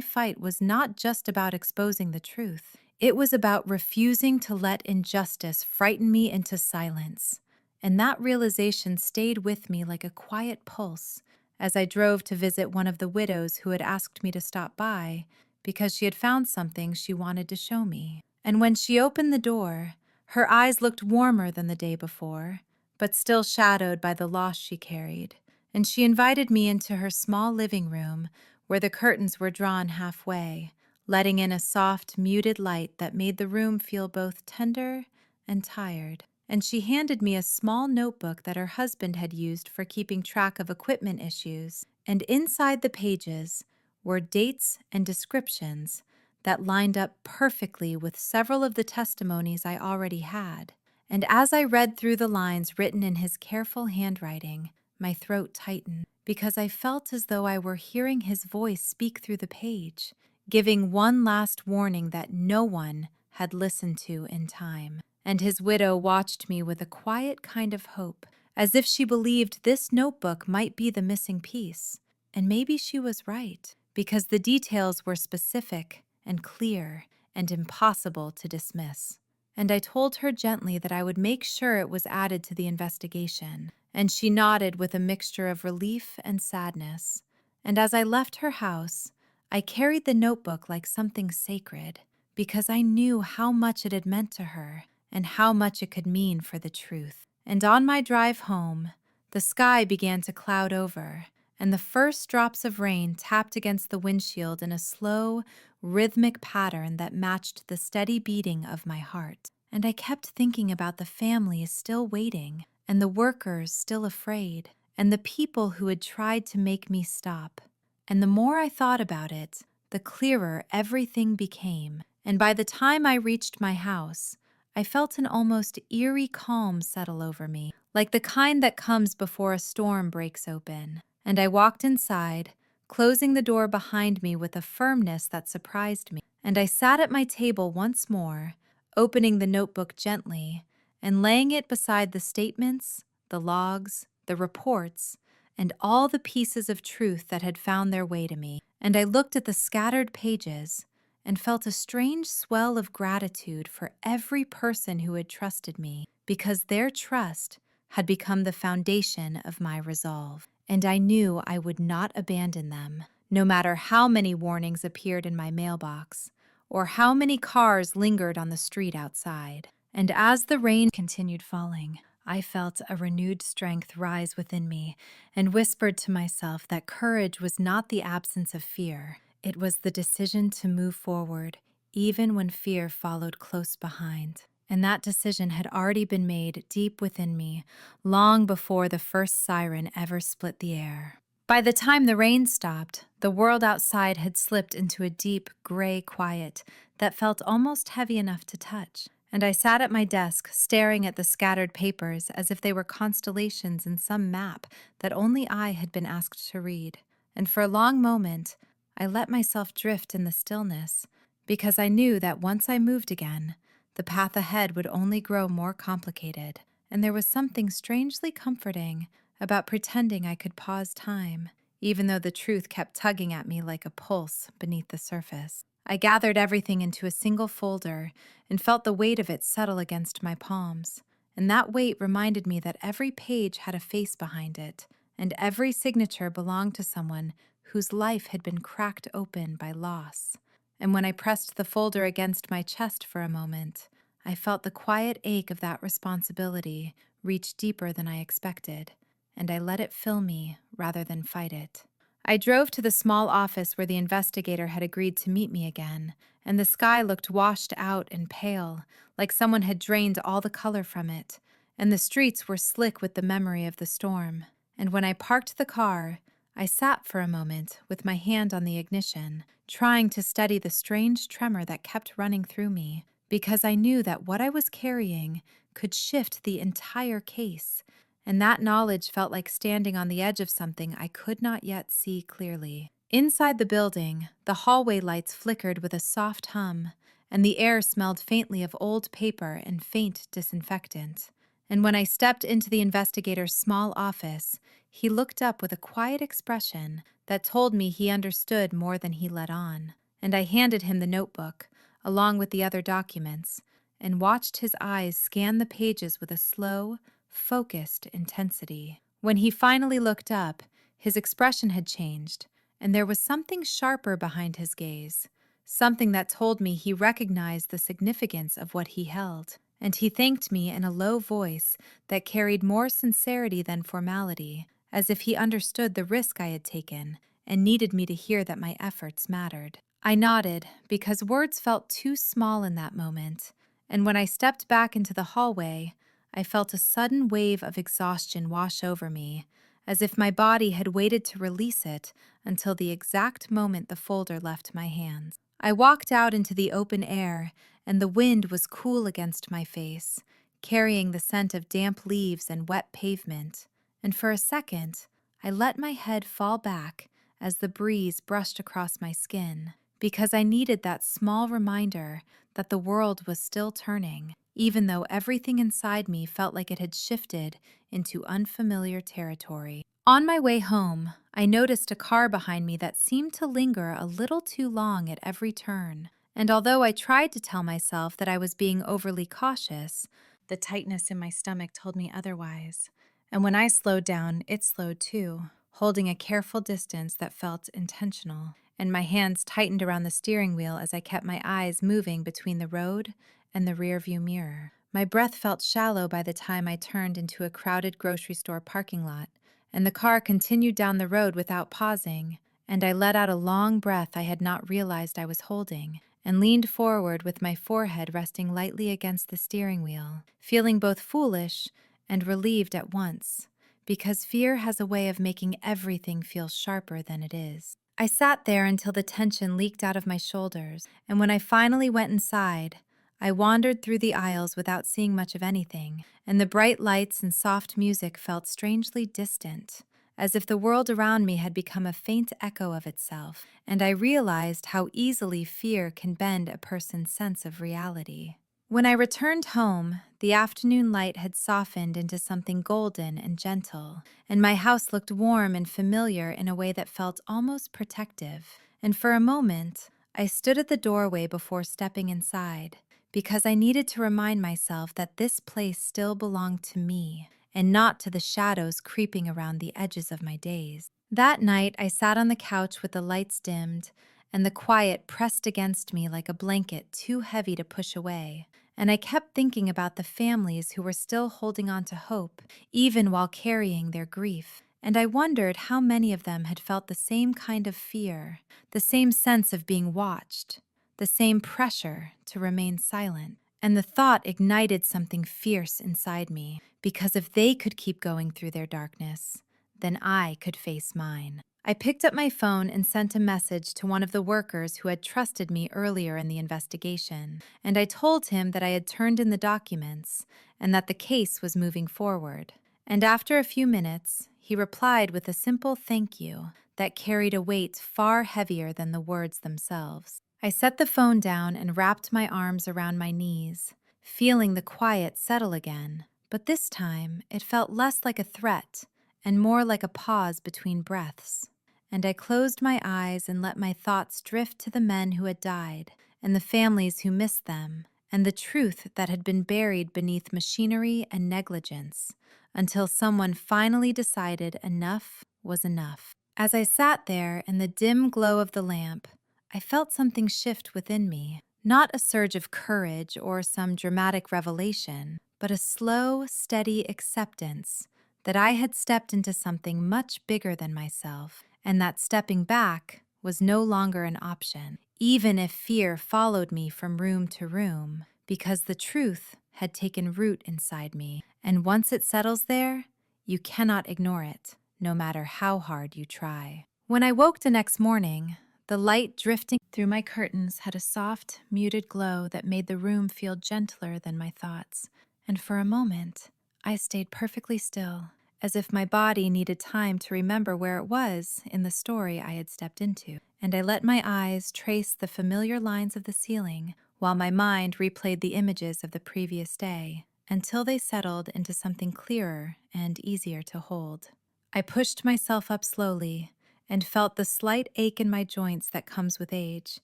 fight was not just about exposing the truth. It was about refusing to let injustice frighten me into silence. And that realization stayed with me like a quiet pulse as I drove to visit one of the widows who had asked me to stop by because she had found something she wanted to show me. And when she opened the door, her eyes looked warmer than the day before, but still shadowed by the loss she carried, and she invited me into her small living room where the curtains were drawn halfway, letting in a soft, muted light that made the room feel both tender and tired. And she handed me a small notebook that her husband had used for keeping track of equipment issues, and inside the pages were dates and descriptions that lined up perfectly with several of the testimonies I already had. And as I read through the lines written in his careful handwriting, my throat tightened, because I felt as though I were hearing his voice speak through the page, giving one last warning that no one had listened to in time. And his widow watched me with a quiet kind of hope, as if she believed this notebook might be the missing piece. And maybe she was right, because the details were specific and clear and impossible to dismiss. And I told her gently that I would make sure it was added to the investigation, and she nodded with a mixture of relief and sadness. And as I left her house, I carried the notebook like something sacred, because I knew how much it had meant to her and how much it could mean for the truth. And on my drive home, the sky began to cloud over, and the first drops of rain tapped against the windshield in a slow, rhythmic pattern that matched the steady beating of my heart. And I kept thinking about the families still waiting, and the workers still afraid, and the people who had tried to make me stop. And the more I thought about it, the clearer everything became. And by the time I reached my house, I felt an almost eerie calm settle over me, like the kind that comes before a storm breaks open. And I walked inside, closing the door behind me with a firmness that surprised me. And I sat at my table once more, opening the notebook gently and laying it beside the statements, the logs, the reports, and all the pieces of truth that had found their way to me. And I looked at the scattered pages and felt a strange swell of gratitude for every person who had trusted me, because their trust had become the foundation of my resolve. And I knew I would not abandon them, no matter how many warnings appeared in my mailbox, or how many cars lingered on the street outside. And as the rain continued falling, I felt a renewed strength rise within me and whispered to myself that courage was not the absence of fear. It was the decision to move forward, even when fear followed close behind. And that decision had already been made deep within me, long before the first siren ever split the air. By the time the rain stopped, the world outside had slipped into a deep, gray quiet that felt almost heavy enough to touch. And I sat at my desk, staring at the scattered papers as if they were constellations in some map that only I had been asked to read. And for a long moment, I let myself drift in the stillness, because I knew that once I moved again, the path ahead would only grow more complicated. And there was something strangely comforting about pretending I could pause time, even though the truth kept tugging at me like a pulse beneath the surface. I gathered everything into a single folder and felt the weight of it settle against my palms. And that weight reminded me that every page had a face behind it, and every signature belonged to someone whose life had been cracked open by loss. And when I pressed the folder against my chest for a moment, I felt the quiet ache of that responsibility reach deeper than I expected, and I let it fill me rather than fight it. I drove to the small office where the investigator had agreed to meet me again, and the sky looked washed out and pale, like someone had drained all the color from it, and the streets were slick with the memory of the storm. And when I parked the car, I sat for a moment with my hand on the ignition, trying to steady the strange tremor that kept running through me, because I knew that what I was carrying could shift the entire case, and that knowledge felt like standing on the edge of something I could not yet see clearly. Inside the building, the hallway lights flickered with a soft hum, and the air smelled faintly of old paper and faint disinfectant. And when I stepped into the investigator's small office, he looked up with a quiet expression that told me he understood more than he let on. And I handed him the notebook, along with the other documents, and watched his eyes scan the pages with a slow, focused intensity. When he finally looked up, his expression had changed, and there was something sharper behind his gaze, something that told me he recognized the significance of what he held. And he thanked me in a low voice that carried more sincerity than formality, as if he understood the risk I had taken and needed me to hear that my efforts mattered. I nodded because words felt too small in that moment, and when I stepped back into the hallway, I felt a sudden wave of exhaustion wash over me, as if my body had waited to release it until the exact moment the folder left my hands. I walked out into the open air, and the wind was cool against my face, carrying the scent of damp leaves and wet pavement. And for a second, I let my head fall back as the breeze brushed across my skin, because I needed that small reminder that the world was still turning, even though everything inside me felt like it had shifted into unfamiliar territory. On my way home, I noticed a car behind me that seemed to linger a little too long at every turn. And although I tried to tell myself that I was being overly cautious, the tightness in my stomach told me otherwise. And when I slowed down, it slowed too, holding a careful distance that felt intentional. And my hands tightened around the steering wheel as I kept my eyes moving between the road and the rearview mirror. My breath felt shallow by the time I turned into a crowded grocery store parking lot, and the car continued down the road without pausing, and I let out a long breath I had not realized I was holding, and leaned forward with my forehead resting lightly against the steering wheel, feeling both foolish and relieved at once, because fear has a way of making everything feel sharper than it is. I sat there until the tension leaked out of my shoulders, and when I finally went inside, I wandered through the aisles without seeing much of anything, and the bright lights and soft music felt strangely distant, as if the world around me had become a faint echo of itself, and I realized how easily fear can bend a person's sense of reality. When I returned home, the afternoon light had softened into something golden and gentle, and my house looked warm and familiar in a way that felt almost protective. And for a moment, I stood at the doorway before stepping inside, because I needed to remind myself that this place still belonged to me, and not to the shadows creeping around the edges of my days. That night, I sat on the couch with the lights dimmed, and the quiet pressed against me like a blanket too heavy to push away. And I kept thinking about the families who were still holding on to hope, even while carrying their grief. And I wondered how many of them had felt the same kind of fear, the same sense of being watched, the same pressure to remain silent. And the thought ignited something fierce inside me, because if they could keep going through their darkness, then I could face mine. I picked up my phone and sent a message to one of the workers who had trusted me earlier in the investigation, and I told him that I had turned in the documents and that the case was moving forward. And after a few minutes, he replied with a simple thank you that carried a weight far heavier than the words themselves. I set the phone down and wrapped my arms around my knees, feeling the quiet settle again. But this time, it felt less like a threat and more like a pause between breaths. And I closed my eyes and let my thoughts drift to the men who had died, and the families who missed them, and the truth that had been buried beneath machinery and negligence, until someone finally decided enough was enough. As I sat there in the dim glow of the lamp, I felt something shift within me. Not a surge of courage or some dramatic revelation, but a slow, steady acceptance that I had stepped into something much bigger than myself, and that stepping back was no longer an option, even if fear followed me from room to room, because the truth had taken root inside me, and once it settles there, you cannot ignore it, no matter how hard you try. When I woke the next morning, the light drifting through my curtains had a soft, muted glow that made the room feel gentler than my thoughts, and for a moment, I stayed perfectly still, as if my body needed time to remember where it was in the story I had stepped into. And I let my eyes trace the familiar lines of the ceiling, while my mind replayed the images of the previous day, until they settled into something clearer and easier to hold. I pushed myself up slowly, and felt the slight ache in my joints that comes with age.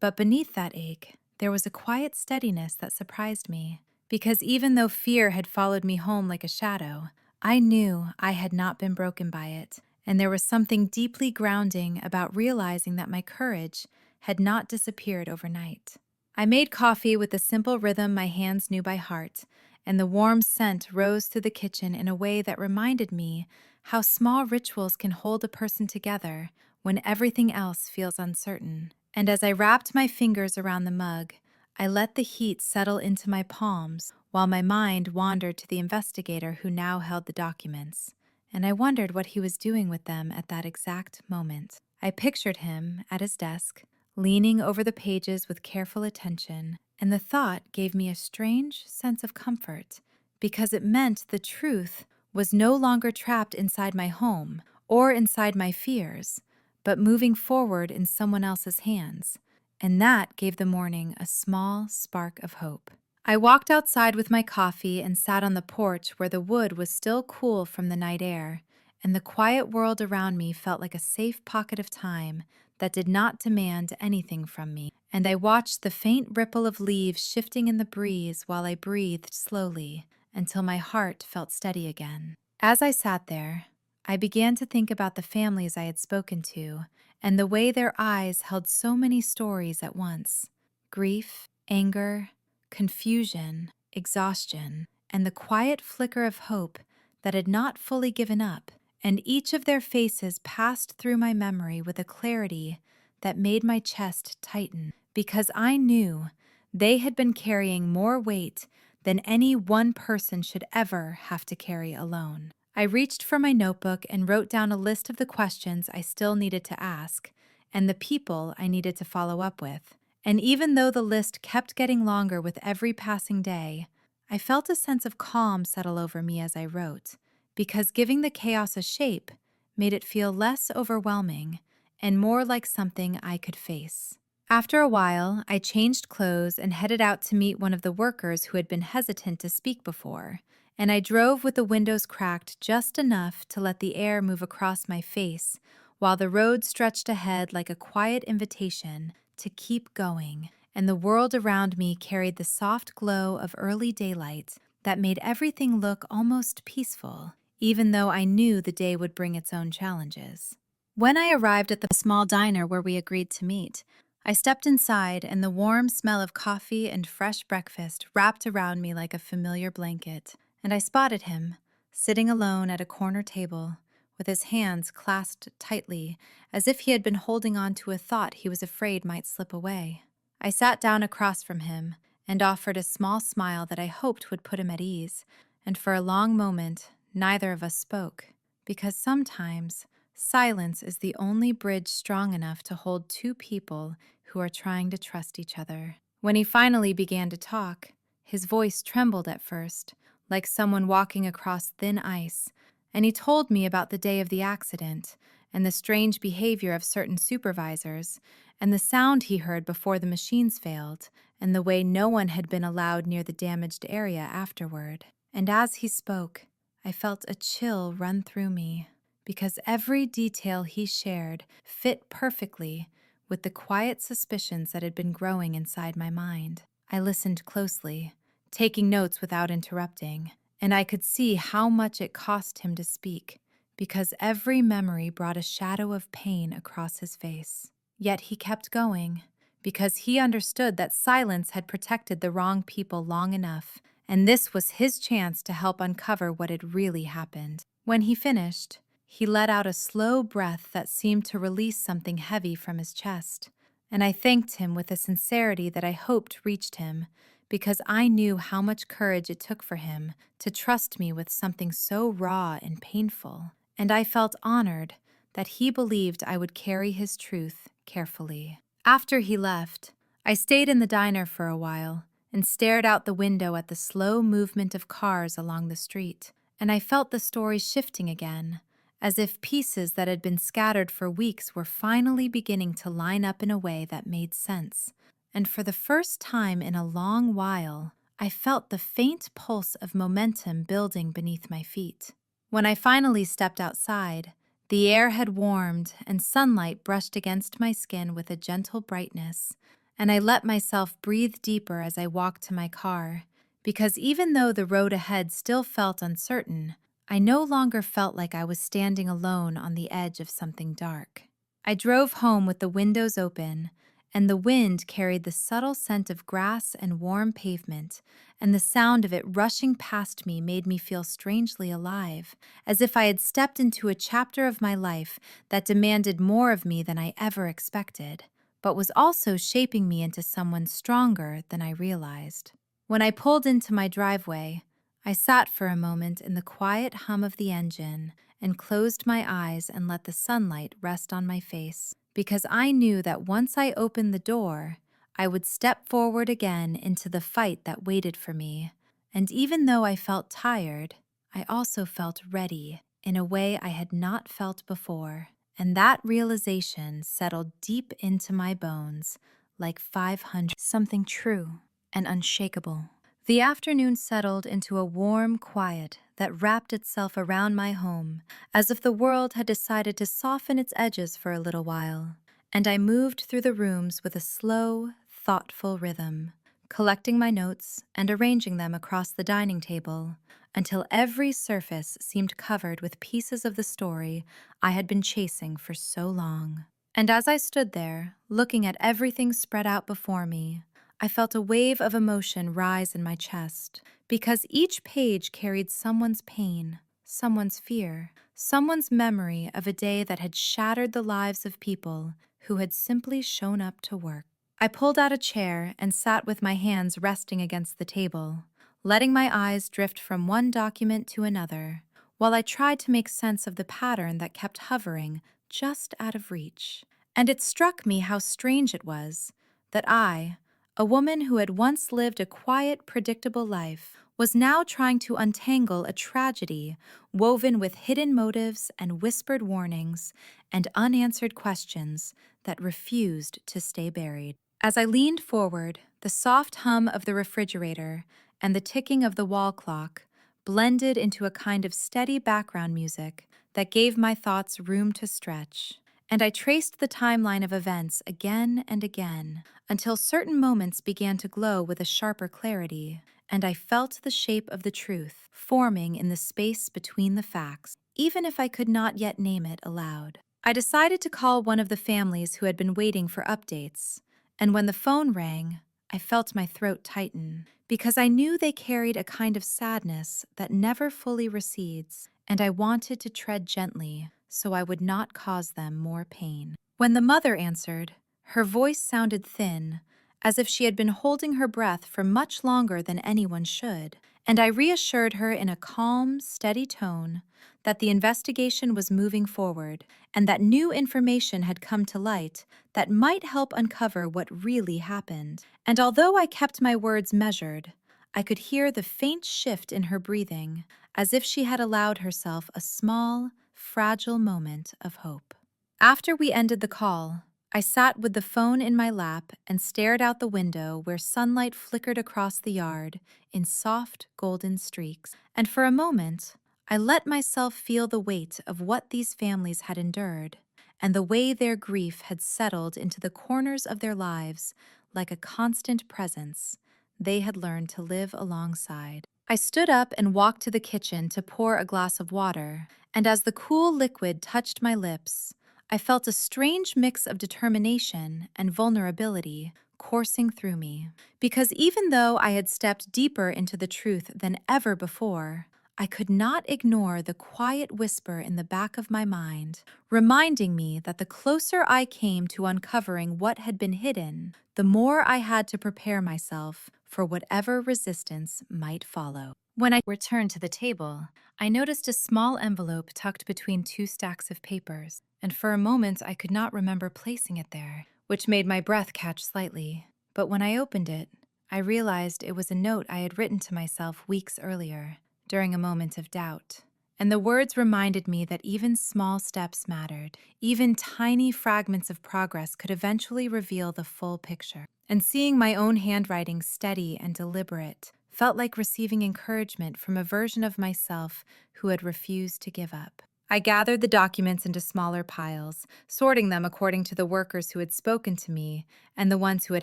But beneath that ache, there was a quiet steadiness that surprised me, because even though fear had followed me home like a shadow, I knew I had not been broken by it, and there was something deeply grounding about realizing that my courage had not disappeared overnight. I made coffee with the simple rhythm my hands knew by heart, and the warm scent rose through the kitchen in a way that reminded me how small rituals can hold a person together when everything else feels uncertain. And as I wrapped my fingers around the mug, I let the heat settle into my palms while my mind wandered to the investigator who now held the documents, and I wondered what he was doing with them at that exact moment. I pictured him at his desk, leaning over the pages with careful attention, and the thought gave me a strange sense of comfort, because it meant the truth was no longer trapped inside my home or inside my fears, but moving forward in someone else's hands, and that gave the morning a small spark of hope. I walked outside with my coffee and sat on the porch where the wood was still cool from the night air, and the quiet world around me felt like a safe pocket of time that did not demand anything from me. And I watched the faint ripple of leaves shifting in the breeze while I breathed slowly until my heart felt steady again. As I sat there, I began to think about the families I had spoken to and the way their eyes held so many stories at once: grief, anger, confusion, exhaustion, and the quiet flicker of hope that had not fully given up. And each of their faces passed through my memory with a clarity that made my chest tighten, because I knew they had been carrying more weight than any one person should ever have to carry alone. I reached for my notebook and wrote down a list of the questions I still needed to ask and the people I needed to follow up with. And even though the list kept getting longer with every passing day, I felt a sense of calm settle over me as I wrote, because giving the chaos a shape made it feel less overwhelming and more like something I could face. After a while, I changed clothes and headed out to meet one of the workers who had been hesitant to speak before, and I drove with the windows cracked just enough to let the air move across my face while the road stretched ahead like a quiet invitation to keep going, and the world around me carried the soft glow of early daylight that made everything look almost peaceful, even though I knew the day would bring its own challenges. When I arrived at the small diner where we agreed to meet, I stepped inside, and the warm smell of coffee and fresh breakfast wrapped around me like a familiar blanket, and I spotted him, sitting alone at a corner table, with his hands clasped tightly, as if he had been holding on to a thought he was afraid might slip away. I sat down across from him, and offered a small smile that I hoped would put him at ease. And for a long moment, neither of us spoke, because sometimes silence is the only bridge strong enough to hold two people who are trying to trust each other. When he finally began to talk, his voice trembled at first, like someone walking across thin ice, and he told me about the day of the accident, and the strange behavior of certain supervisors, and the sound he heard before the machines failed, and the way no one had been allowed near the damaged area afterward. And as he spoke, I felt a chill run through me, because every detail he shared fit perfectly with the quiet suspicions that had been growing inside my mind. I listened closely, taking notes without interrupting, and I could see how much it cost him to speak, because every memory brought a shadow of pain across his face. Yet he kept going, because he understood that silence had protected the wrong people long enough, and this was his chance to help uncover what had really happened. When he finished, he let out a slow breath that seemed to release something heavy from his chest, and I thanked him with a sincerity that I hoped reached him, because I knew how much courage it took for him to trust me with something so raw and painful, and I felt honored that he believed I would carry his truth carefully. After he left, I stayed in the diner for a while and stared out the window at the slow movement of cars along the street, and I felt the story shifting again, as if pieces that had been scattered for weeks were finally beginning to line up in a way that made sense. And for the first time in a long while, I felt the faint pulse of momentum building beneath my feet. When I finally stepped outside, the air had warmed and sunlight brushed against my skin with a gentle brightness, and I let myself breathe deeper as I walked to my car, because even though the road ahead still felt uncertain, I no longer felt like I was standing alone on the edge of something dark. I drove home with the windows open, and the wind carried the subtle scent of grass and warm pavement, and the sound of it rushing past me made me feel strangely alive, as if I had stepped into a chapter of my life that demanded more of me than I ever expected, but was also shaping me into someone stronger than I realized. When I pulled into my driveway, I sat for a moment in the quiet hum of the engine and closed my eyes and let the sunlight rest on my face, because I knew that once I opened the door, I would step forward again into the fight that waited for me. And even though I felt tired, I also felt ready in a way I had not felt before, and that realization settled deep into my bones like 500, something true and unshakable. The afternoon settled into a warm quiet that wrapped itself around my home, as if the world had decided to soften its edges for a little while, and I moved through the rooms with a slow, thoughtful rhythm, collecting my notes and arranging them across the dining table, until every surface seemed covered with pieces of the story I had been chasing for so long. And as I stood there, looking at everything spread out before me, I felt a wave of emotion rise in my chest, because each page carried someone's pain, someone's fear, someone's memory of a day that had shattered the lives of people who had simply shown up to work. I pulled out a chair and sat with my hands resting against the table, letting my eyes drift from one document to another, while I tried to make sense of the pattern that kept hovering just out of reach. And it struck me how strange it was that I, a woman who had once lived a quiet, predictable life, was now trying to untangle a tragedy woven with hidden motives and whispered warnings and unanswered questions that refused to stay buried. As I leaned forward, the soft hum of the refrigerator and the ticking of the wall clock blended into a kind of steady background music that gave my thoughts room to stretch. And I traced the timeline of events again and again until certain moments began to glow with a sharper clarity, and I felt the shape of the truth forming in the space between the facts, even if I could not yet name it aloud. I decided to call one of the families who had been waiting for updates, and when the phone rang, I felt my throat tighten, because I knew they carried a kind of sadness that never fully recedes, and I wanted to tread gently so I would not cause them more pain. When the mother answered, her voice sounded thin, as if she had been holding her breath for much longer than anyone should. And I reassured her in a calm, steady tone that the investigation was moving forward and that new information had come to light that might help uncover what really happened. And although I kept my words measured, I could hear the faint shift in her breathing, as if she had allowed herself a small, fragile moment of hope. After we ended the call, I sat with the phone in my lap and stared out the window where sunlight flickered across the yard in soft golden streaks. And for a moment, I let myself feel the weight of what these families had endured and the way their grief had settled into the corners of their lives like a constant presence they had learned to live alongside. I stood up and walked to the kitchen to pour a glass of water, and as the cool liquid touched my lips, I felt a strange mix of determination and vulnerability coursing through me. Because even though I had stepped deeper into the truth than ever before, I could not ignore the quiet whisper in the back of my mind, reminding me that the closer I came to uncovering what had been hidden, the more I had to prepare myself for whatever resistance might follow. When I returned to the table, I noticed a small envelope tucked between two stacks of papers, and for a moment I could not remember placing it there, which made my breath catch slightly. But when I opened it, I realized it was a note I had written to myself weeks earlier, during a moment of doubt. And the words reminded me that even small steps mattered. Even tiny fragments of progress could eventually reveal the full picture. And seeing my own handwriting steady and deliberate felt like receiving encouragement from a version of myself who had refused to give up. I gathered the documents into smaller piles, sorting them according to the workers who had spoken to me and the ones who had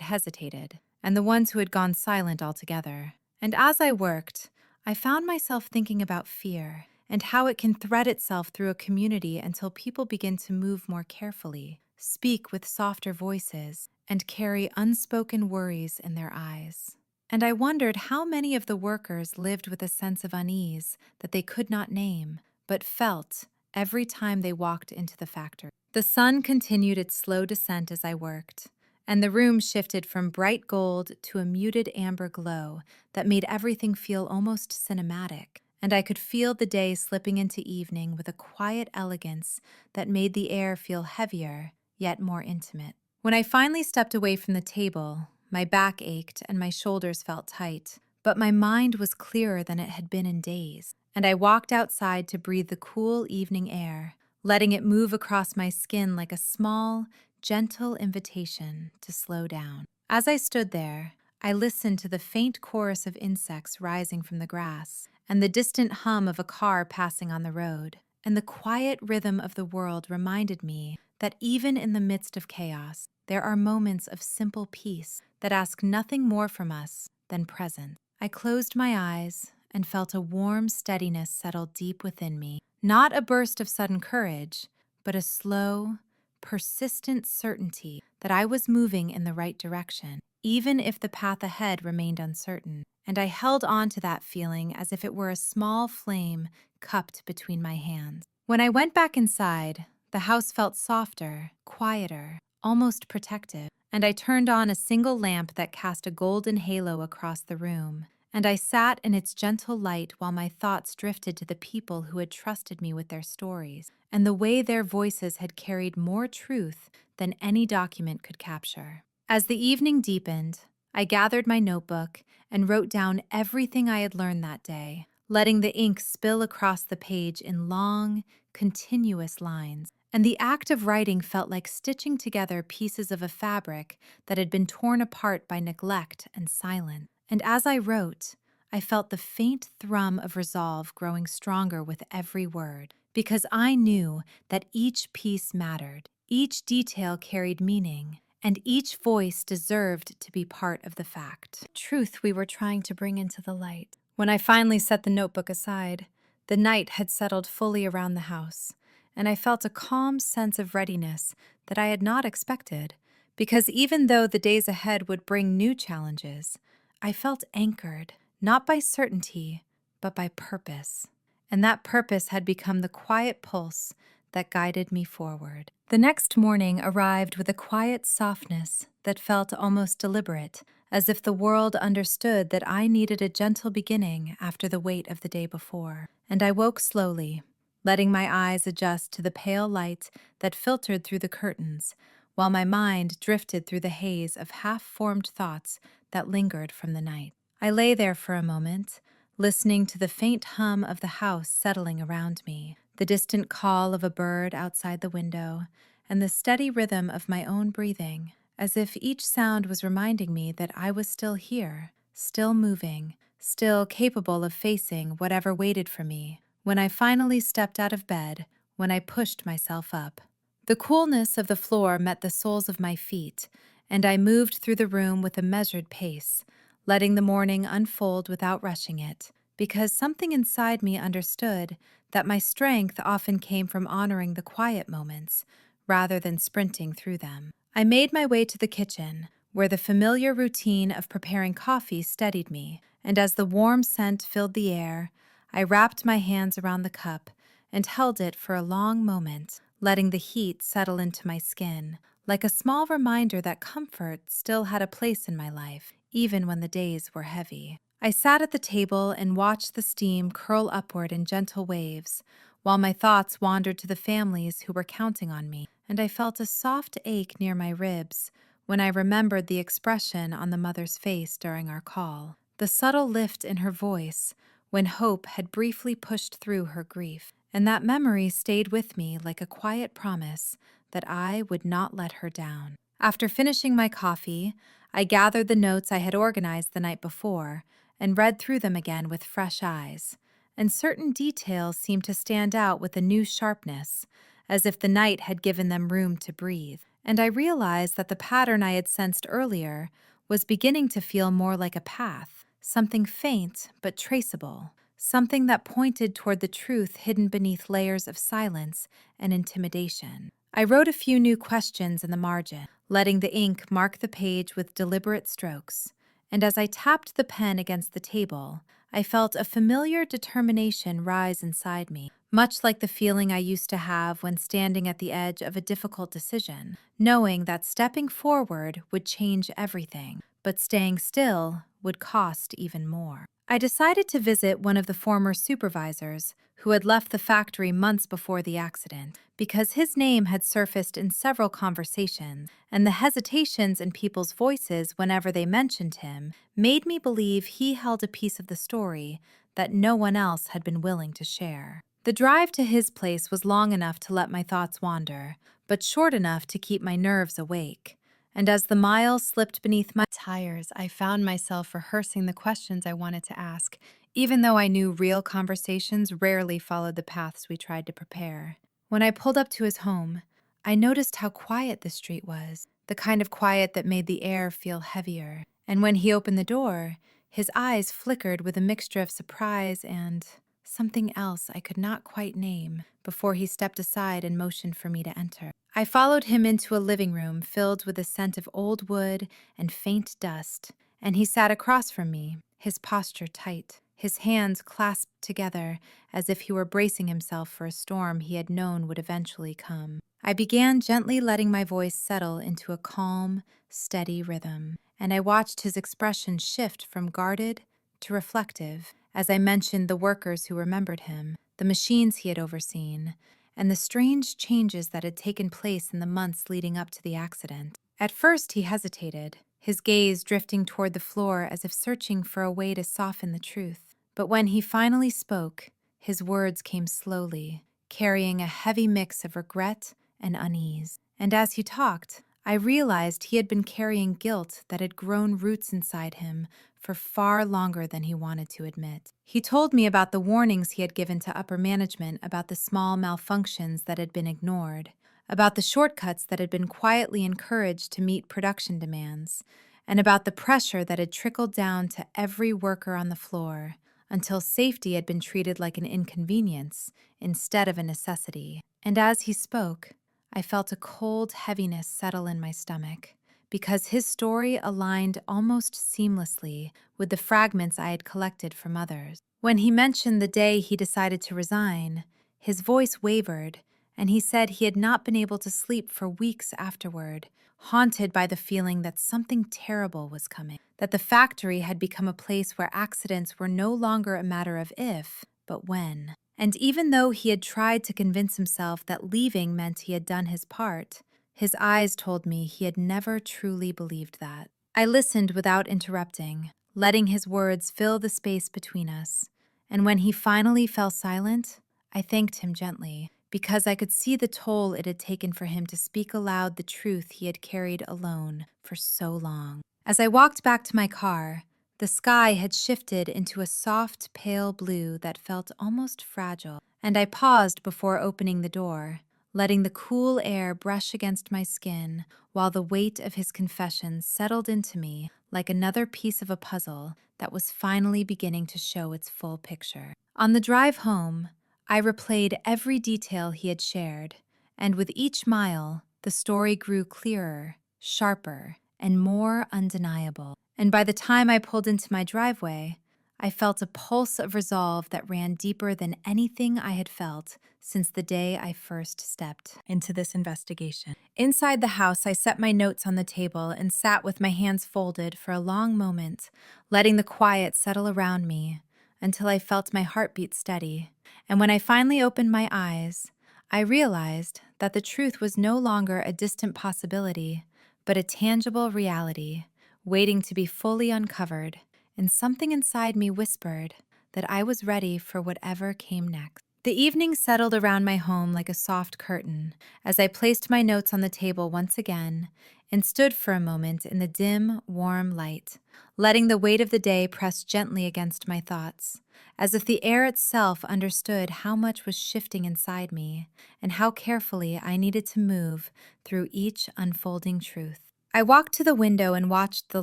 hesitated, and the ones who had gone silent altogether. And as I worked, I found myself thinking about fear and how it can thread itself through a community until people begin to move more carefully, speak with softer voices, and carry unspoken worries in their eyes. And I wondered how many of the workers lived with a sense of unease that they could not name, but felt every time they walked into the factory. The sun continued its slow descent as I worked, and the room shifted from bright gold to a muted amber glow that made everything feel almost cinematic. And I could feel the day slipping into evening with a quiet elegance that made the air feel heavier, yet more intimate. When I finally stepped away from the table, my back ached and my shoulders felt tight, but my mind was clearer than it had been in days. And I walked outside to breathe the cool evening air, letting it move across my skin like a small, gentle invitation to slow down. As I stood there, I listened to the faint chorus of insects rising from the grass, and the distant hum of a car passing on the road. And the quiet rhythm of the world reminded me that even in the midst of chaos, there are moments of simple peace that ask nothing more from us than presence. I closed my eyes and felt a warm steadiness settle deep within me. Not a burst of sudden courage, but a slow, persistent certainty that I was moving in the right direction, even if the path ahead remained uncertain. And I held on to that feeling as if it were a small flame cupped between my hands. When I went back inside, the house felt softer, quieter, almost protective, and I turned on a single lamp that cast a golden halo across the room. And I sat in its gentle light while my thoughts drifted to the people who had trusted me with their stories, and the way their voices had carried more truth than any document could capture. As the evening deepened, I gathered my notebook and wrote down everything I had learned that day, letting the ink spill across the page in long, continuous lines. And the act of writing felt like stitching together pieces of a fabric that had been torn apart by neglect and silence. And as I wrote, I felt the faint thrum of resolve growing stronger with every word, because I knew that each piece mattered, each detail carried meaning, and each voice deserved to be part of the fact. Truth we were trying to bring into the light. When I finally set the notebook aside, the night had settled fully around the house, and I felt a calm sense of readiness that I had not expected, because even though the days ahead would bring new challenges, I felt anchored, not by certainty, but by purpose. And that purpose had become the quiet pulse that guided me forward. The next morning arrived with a quiet softness that felt almost deliberate, as if the world understood that I needed a gentle beginning after the weight of the day before. And I woke slowly, letting my eyes adjust to the pale light that filtered through the curtains, while my mind drifted through the haze of half-formed thoughts that lingered from the night. I lay there for a moment, listening to the faint hum of the house settling around me, the distant call of a bird outside the window, and the steady rhythm of my own breathing, as if each sound was reminding me that I was still here, still moving, still capable of facing whatever waited for me. When I finally stepped out of bed, when I pushed myself up, the coolness of the floor met the soles of my feet, and I moved through the room with a measured pace, letting the morning unfold without rushing it, because something inside me understood that my strength often came from honoring the quiet moments rather than sprinting through them. I made my way to the kitchen, where the familiar routine of preparing coffee steadied me, and as the warm scent filled the air, I wrapped my hands around the cup and held it for a long moment, letting the heat settle into my skin, like a small reminder that comfort still had a place in my life, even when the days were heavy. I sat at the table and watched the steam curl upward in gentle waves, while my thoughts wandered to the families who were counting on me, and I felt a soft ache near my ribs when I remembered the expression on the mother's face during our call, the subtle lift in her voice when hope had briefly pushed through her grief, and that memory stayed with me like a quiet promise that I would not let her down. After finishing my coffee, I gathered the notes I had organized the night before and read through them again with fresh eyes, and certain details seemed to stand out with a new sharpness, as if the night had given them room to breathe. And I realized that the pattern I had sensed earlier was beginning to feel more like a path, something faint but traceable, something that pointed toward the truth hidden beneath layers of silence and intimidation. I wrote a few new questions in the margin, letting the ink mark the page with deliberate strokes, and as I tapped the pen against the table, I felt a familiar determination rise inside me, much like the feeling I used to have when standing at the edge of a difficult decision, knowing that stepping forward would change everything, but staying still would cost even more. I decided to visit one of the former supervisors who had left the factory months before the accident, because his name had surfaced in several conversations, and the hesitations in people's voices whenever they mentioned him made me believe he held a piece of the story that no one else had been willing to share. The drive to his place was long enough to let my thoughts wander, but short enough to keep my nerves awake. And as the miles slipped beneath my tires, I found myself rehearsing the questions I wanted to ask, even though I knew real conversations rarely followed the paths we tried to prepare. When I pulled up to his home, I noticed how quiet the street was, the kind of quiet that made the air feel heavier. And when he opened the door, his eyes flickered with a mixture of surprise and something else I could not quite name before he stepped aside and motioned for me to enter. I followed him into a living room filled with a scent of old wood and faint dust, and he sat across from me, his posture tight, his hands clasped together as if he were bracing himself for a storm he had known would eventually come. I began gently letting my voice settle into a calm, steady rhythm, and I watched his expression shift from guarded to reflective as I mentioned the workers who remembered him, the machines he had overseen, and the strange changes that had taken place in the months leading up to the accident. At first he hesitated, his gaze drifting toward the floor as if searching for a way to soften the truth. But when he finally spoke, his words came slowly, carrying a heavy mix of regret and unease. And as he talked, I realized he had been carrying guilt that had grown roots inside him for far longer than he wanted to admit. He told me about the warnings he had given to upper management about the small malfunctions that had been ignored, about the shortcuts that had been quietly encouraged to meet production demands, and about the pressure that had trickled down to every worker on the floor until safety had been treated like an inconvenience instead of a necessity. And as he spoke, I felt a cold heaviness settle in my stomach, because his story aligned almost seamlessly with the fragments I had collected from others. When he mentioned the day he decided to resign, his voice wavered, and he said he had not been able to sleep for weeks afterward, haunted by the feeling that something terrible was coming, that the factory had become a place where accidents were no longer a matter of if, but when. And even though he had tried to convince himself that leaving meant he had done his part, his eyes told me he had never truly believed that. I listened without interrupting, letting his words fill the space between us. And when he finally fell silent, I thanked him gently, because I could see the toll it had taken for him to speak aloud the truth he had carried alone for so long. As I walked back to my car, the sky had shifted into a soft, pale blue that felt almost fragile, and I paused before opening the door, letting the cool air brush against my skin while the weight of his confession settled into me like another piece of a puzzle that was finally beginning to show its full picture. On the drive home, I replayed every detail he had shared, and with each mile, the story grew clearer, sharper, and more undeniable. And by the time I pulled into my driveway, I felt a pulse of resolve that ran deeper than anything I had felt since the day I first stepped into this investigation. Inside the house, I set my notes on the table and sat with my hands folded for a long moment, letting the quiet settle around me until I felt my heartbeat steady. And when I finally opened my eyes, I realized that the truth was no longer a distant possibility, but a tangible reality, waiting to be fully uncovered, and something inside me whispered that I was ready for whatever came next. The evening settled around my home like a soft curtain as I placed my notes on the table once again and stood for a moment in the dim, warm light, letting the weight of the day press gently against my thoughts, as if the air itself understood how much was shifting inside me and how carefully I needed to move through each unfolding truth. I walked to the window and watched the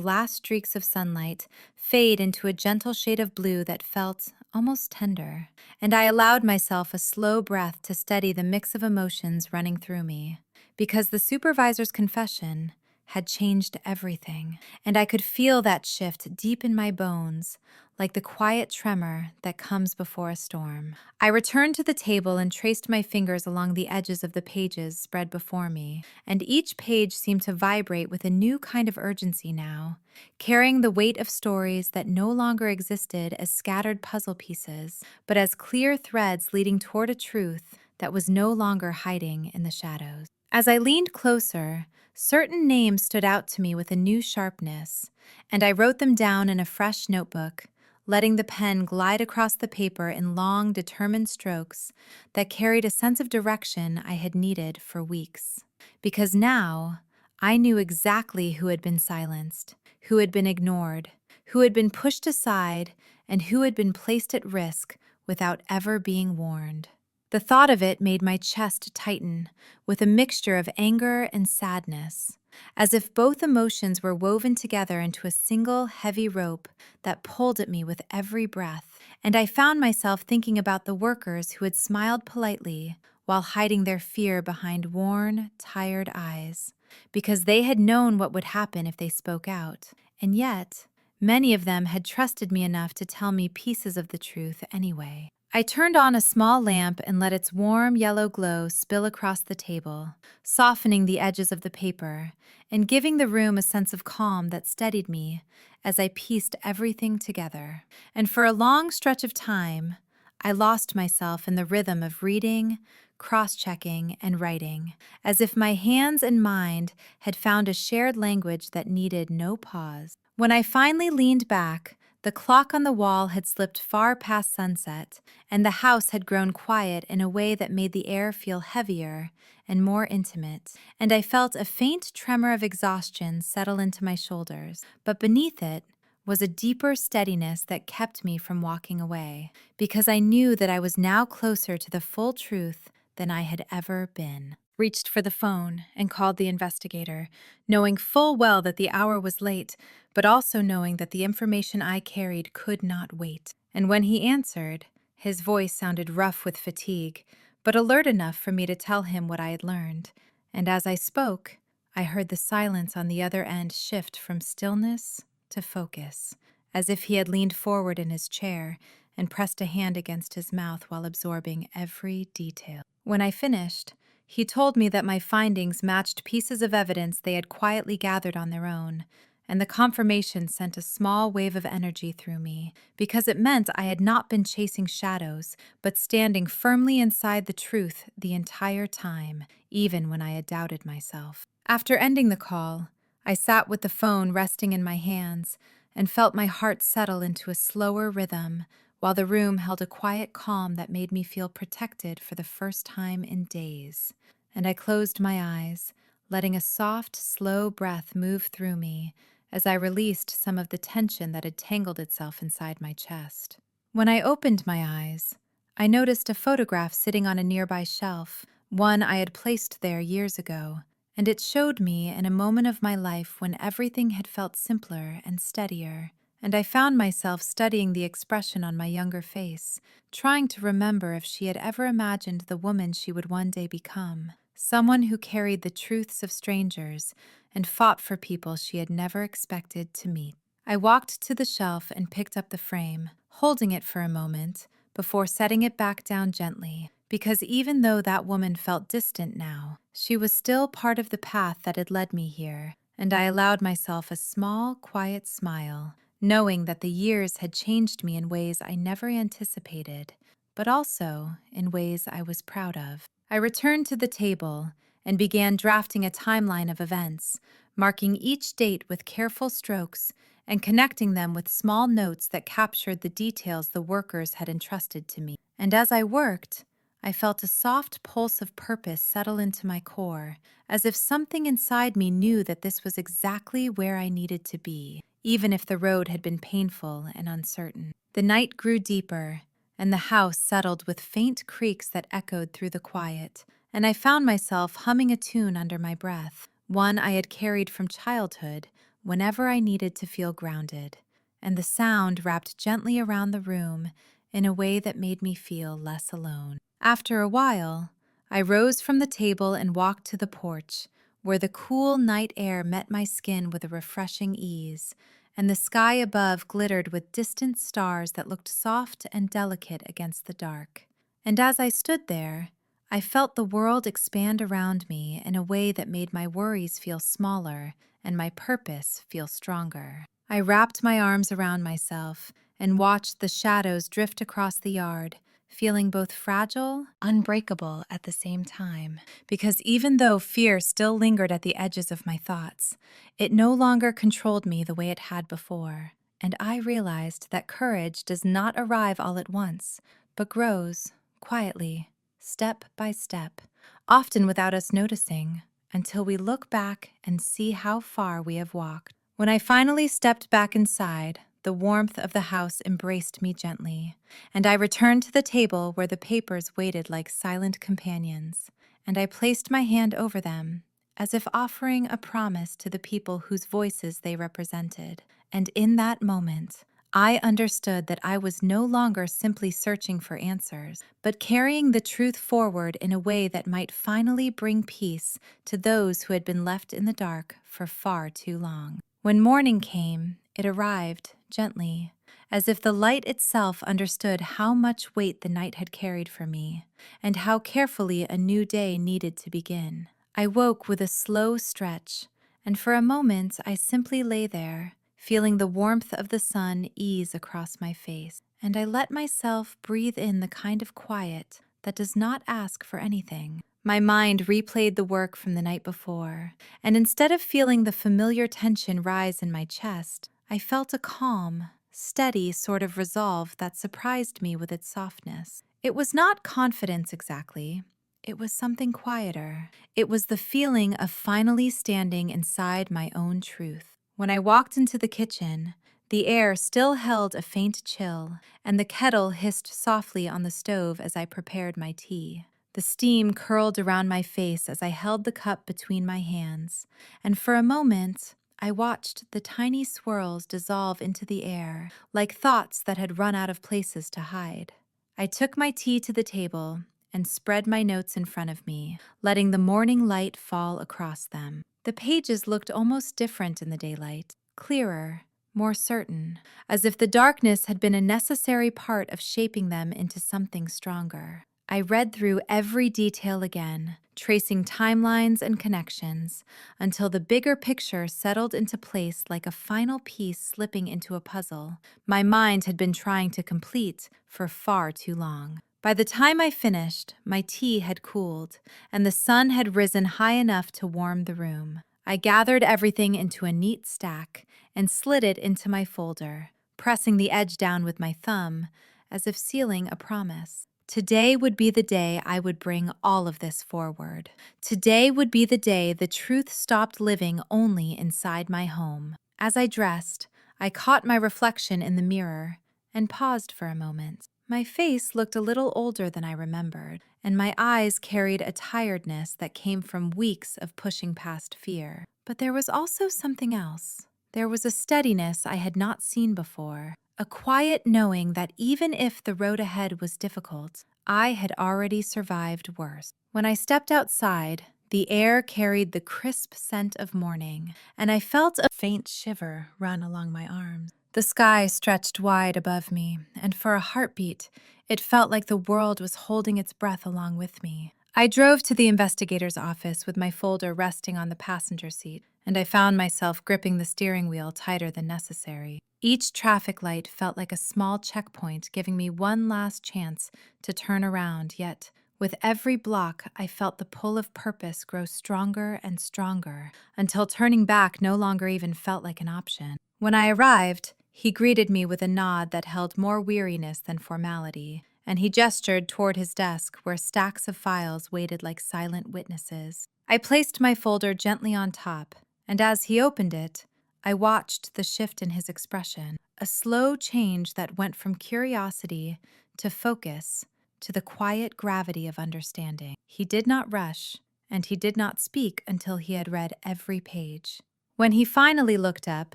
last streaks of sunlight fade into a gentle shade of blue that felt almost tender, and I allowed myself a slow breath to steady the mix of emotions running through me, because the supervisor's confession had changed everything, and I could feel that shift deep in my bones, like the quiet tremor that comes before a storm. I returned to the table and traced my fingers along the edges of the pages spread before me, and each page seemed to vibrate with a new kind of urgency now, carrying the weight of stories that no longer existed as scattered puzzle pieces, but as clear threads leading toward a truth that was no longer hiding in the shadows. As I leaned closer, certain names stood out to me with a new sharpness, and I wrote them down in a fresh notebook, letting the pen glide across the paper in long, determined strokes that carried a sense of direction I had needed for weeks. Because now, I knew exactly who had been silenced, who had been ignored, who had been pushed aside, and who had been placed at risk without ever being warned. The thought of it made my chest tighten with a mixture of anger and sadness, as if both emotions were woven together into a single heavy rope that pulled at me with every breath. And I found myself thinking about the workers who had smiled politely while hiding their fear behind worn, tired eyes, because they had known what would happen if they spoke out. And yet, many of them had trusted me enough to tell me pieces of the truth anyway. I turned on a small lamp and let its warm yellow glow spill across the table, softening the edges of the paper and giving the room a sense of calm that steadied me as I pieced everything together. And for a long stretch of time, I lost myself in the rhythm of reading, cross-checking, and writing, as if my hands and mind had found a shared language that needed no pause. When I finally leaned back, the clock on the wall had slipped far past sunset, and the house had grown quiet in a way that made the air feel heavier and more intimate, and I felt a faint tremor of exhaustion settle into my shoulders. But beneath it was a deeper steadiness that kept me from walking away, because I knew that I was now closer to the full truth than I had ever been. Reached for the phone and called the investigator, knowing full well that the hour was late, but also knowing that the information I carried could not wait. And when he answered, his voice sounded rough with fatigue, but alert enough for me to tell him what I had learned. And as I spoke, I heard the silence on the other end shift from stillness to focus, as if he had leaned forward in his chair and pressed a hand against his mouth while absorbing every detail. When I finished, He told me that my findings matched pieces of evidence they had quietly gathered on their own, and the confirmation sent a small wave of energy through me, because it meant I had not been chasing shadows, but standing firmly inside the truth the entire time, even when I had doubted myself. After ending the call, I sat with the phone resting in my hands and felt my heart settle into a slower rhythm, while the room held a quiet calm that made me feel protected for the first time in days. And I closed my eyes, letting a soft, slow breath move through me as I released some of the tension that had tangled itself inside my chest. When I opened my eyes, I noticed a photograph sitting on a nearby shelf, one I had placed there years ago, and it showed me in a moment of my life when everything had felt simpler and steadier, and I found myself studying the expression on my younger face, trying to remember if she had ever imagined the woman she would one day become, someone who carried the truths of strangers and fought for people she had never expected to meet. I walked to the shelf and picked up the frame, holding it for a moment before setting it back down gently, because even though that woman felt distant now, she was still part of the path that had led me here, and I allowed myself a small, quiet smile, knowing that the years had changed me in ways I never anticipated, but also in ways I was proud of. I returned to the table and began drafting a timeline of events, marking each date with careful strokes and connecting them with small notes that captured the details the workers had entrusted to me. And as I worked, I felt a soft pulse of purpose settle into my core, as if something inside me knew that this was exactly where I needed to be, even if the road had been painful and uncertain. The night grew deeper, and the house settled with faint creaks that echoed through the quiet, and I found myself humming a tune under my breath, one I had carried from childhood whenever I needed to feel grounded, and the sound wrapped gently around the room in a way that made me feel less alone. After a while, I rose from the table and walked to the porch, where the cool night air met my skin with a refreshing ease, and the sky above glittered with distant stars that looked soft and delicate against the dark. And as I stood there, I felt the world expand around me in a way that made my worries feel smaller and my purpose feel stronger. I wrapped my arms around myself and watched the shadows drift across the yard, feeling both fragile, unbreakable at the same time. Because even though fear still lingered at the edges of my thoughts, it no longer controlled me the way it had before. And I realized that courage does not arrive all at once, but grows quietly, step by step, often without us noticing, until we look back and see how far we have walked. When I finally stepped back inside, the warmth of the house embraced me gently, and I returned to the table where the papers waited like silent companions, and I placed my hand over them, as if offering a promise to the people whose voices they represented. And in that moment, I understood that I was no longer simply searching for answers, but carrying the truth forward in a way that might finally bring peace to those who had been left in the dark for far too long. When morning came, it arrived gently, as if the light itself understood how much weight the night had carried for me, and how carefully a new day needed to begin. I woke with a slow stretch, and for a moment I simply lay there, feeling the warmth of the sun ease across my face, and I let myself breathe in the kind of quiet that does not ask for anything. My mind replayed the work from the night before, and instead of feeling the familiar tension rise in my chest, I felt a calm, steady sort of resolve that surprised me with its softness. It was not confidence exactly. It was something quieter. It was the feeling of finally standing inside my own truth. When I walked into the kitchen, the air still held a faint chill, and the kettle hissed softly on the stove as I prepared my tea. The steam curled around my face as I held the cup between my hands, and for a moment, I watched the tiny swirls dissolve into the air, like thoughts that had run out of places to hide. I took my tea to the table and spread my notes in front of me, letting the morning light fall across them. The pages looked almost different in the daylight, clearer, more certain, as if the darkness had been a necessary part of shaping them into something stronger. I read through every detail again, tracing timelines and connections, until the bigger picture settled into place like a final piece slipping into a puzzle my mind had been trying to complete for far too long. By the time I finished, my tea had cooled, and the sun had risen high enough to warm the room. I gathered everything into a neat stack and slid it into my folder, pressing the edge down with my thumb, as if sealing a promise. Today would be the day I would bring all of this forward. Today would be the day the truth stopped living only inside my home. As I dressed, I caught my reflection in the mirror and paused for a moment. My face looked a little older than I remembered, and my eyes carried a tiredness that came from weeks of pushing past fear. But there was also something else. There was a steadiness I had not seen before, a quiet knowing that even if the road ahead was difficult, I had already survived worse. When I stepped outside, the air carried the crisp scent of morning, and I felt a faint shiver run along my arms. The sky stretched wide above me, and for a heartbeat, it felt like the world was holding its breath along with me. I drove to the investigator's office with my folder resting on the passenger seat, and I found myself gripping the steering wheel tighter than necessary. Each traffic light felt like a small checkpoint, giving me one last chance to turn around, yet with every block, I felt the pull of purpose grow stronger and stronger, until turning back no longer even felt like an option. When I arrived, he greeted me with a nod that held more weariness than formality, and he gestured toward his desk where stacks of files waited like silent witnesses. I placed my folder gently on top, and as he opened it, I watched the shift in his expression, a slow change that went from curiosity to focus to the quiet gravity of understanding. He did not rush, and he did not speak until he had read every page. When he finally looked up,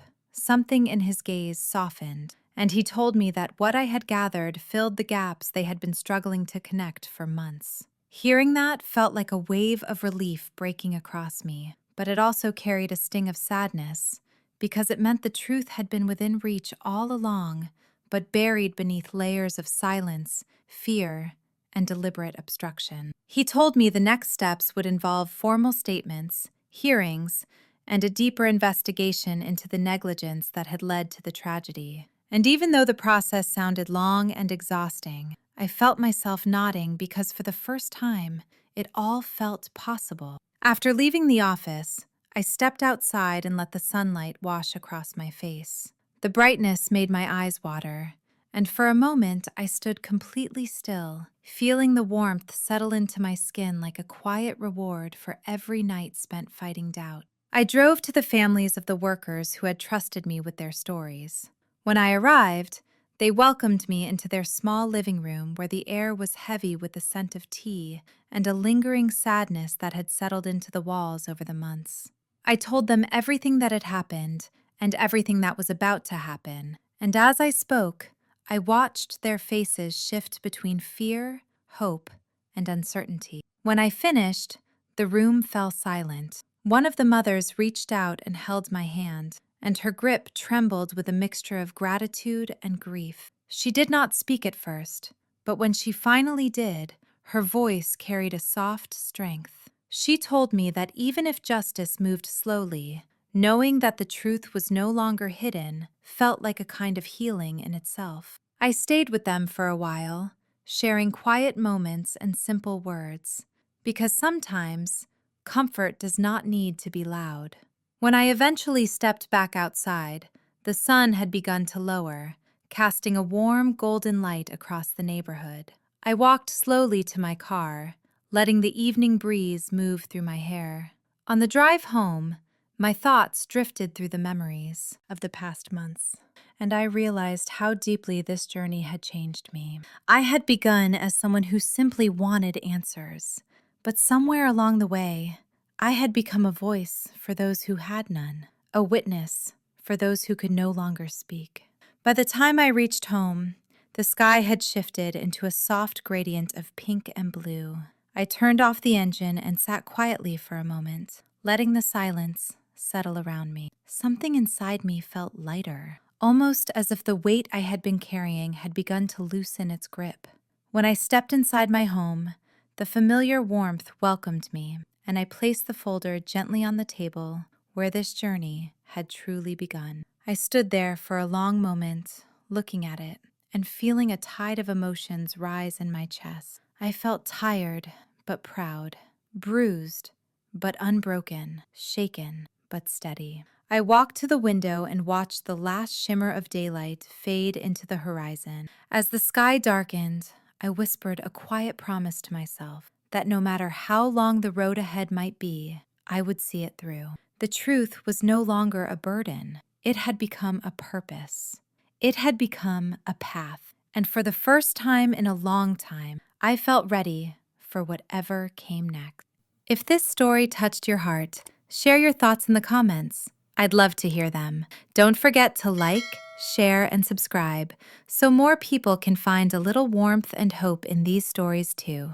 something in his gaze softened, and he told me that what I had gathered filled the gaps they had been struggling to connect for months. Hearing that felt like a wave of relief breaking across me, but it also carried a sting of sadness, because it meant the truth had been within reach all along, but buried beneath layers of silence, fear, and deliberate obstruction. He told me the next steps would involve formal statements, hearings, and a deeper investigation into the negligence that had led to the tragedy. And even though the process sounded long and exhausting, I felt myself nodding because for the first time, it all felt possible. After leaving the office, I stepped outside and let the sunlight wash across my face. The brightness made my eyes water, and for a moment I stood completely still, feeling the warmth settle into my skin like a quiet reward for every night spent fighting doubt. I drove to the families of the workers who had trusted me with their stories. When I arrived, they welcomed me into their small living room where the air was heavy with the scent of tea and a lingering sadness that had settled into the walls over the months. I told them everything that had happened and everything that was about to happen, and as I spoke, I watched their faces shift between fear, hope, and uncertainty. When I finished, the room fell silent. One of the mothers reached out and held my hand, and her grip trembled with a mixture of gratitude and grief. She did not speak at first, but when she finally did, her voice carried a soft strength. She told me that even if justice moved slowly, knowing that the truth was no longer hidden felt like a kind of healing in itself. I stayed with them for a while, sharing quiet moments and simple words, because sometimes comfort does not need to be loud. When I eventually stepped back outside, the sun had begun to lower, casting a warm golden light across the neighborhood. I walked slowly to my car, letting the evening breeze move through my hair. On the drive home, my thoughts drifted through the memories of the past months, and I realized how deeply this journey had changed me. I had begun as someone who simply wanted answers, but somewhere along the way, I had become a voice for those who had none, a witness for those who could no longer speak. By the time I reached home, the sky had shifted into a soft gradient of pink and blue. I turned off the engine and sat quietly for a moment, letting the silence settle around me. Something inside me felt lighter, almost as if the weight I had been carrying had begun to loosen its grip. When I stepped inside my home, the familiar warmth welcomed me, and I placed the folder gently on the table where this journey had truly begun. I stood there for a long moment, looking at it, and feeling a tide of emotions rise in my chest. I felt tired, but proud, bruised, but unbroken, shaken, but steady. I walked to the window and watched the last shimmer of daylight fade into the horizon. As the sky darkened, I whispered a quiet promise to myself that no matter how long the road ahead might be, I would see it through. The truth was no longer a burden. It had become a purpose. It had become a path. And for the first time in a long time, I felt ready for whatever came next. If this story touched your heart, share your thoughts in the comments. I'd love to hear them. Don't forget to like, share, and subscribe so more people can find a little warmth and hope in these stories too.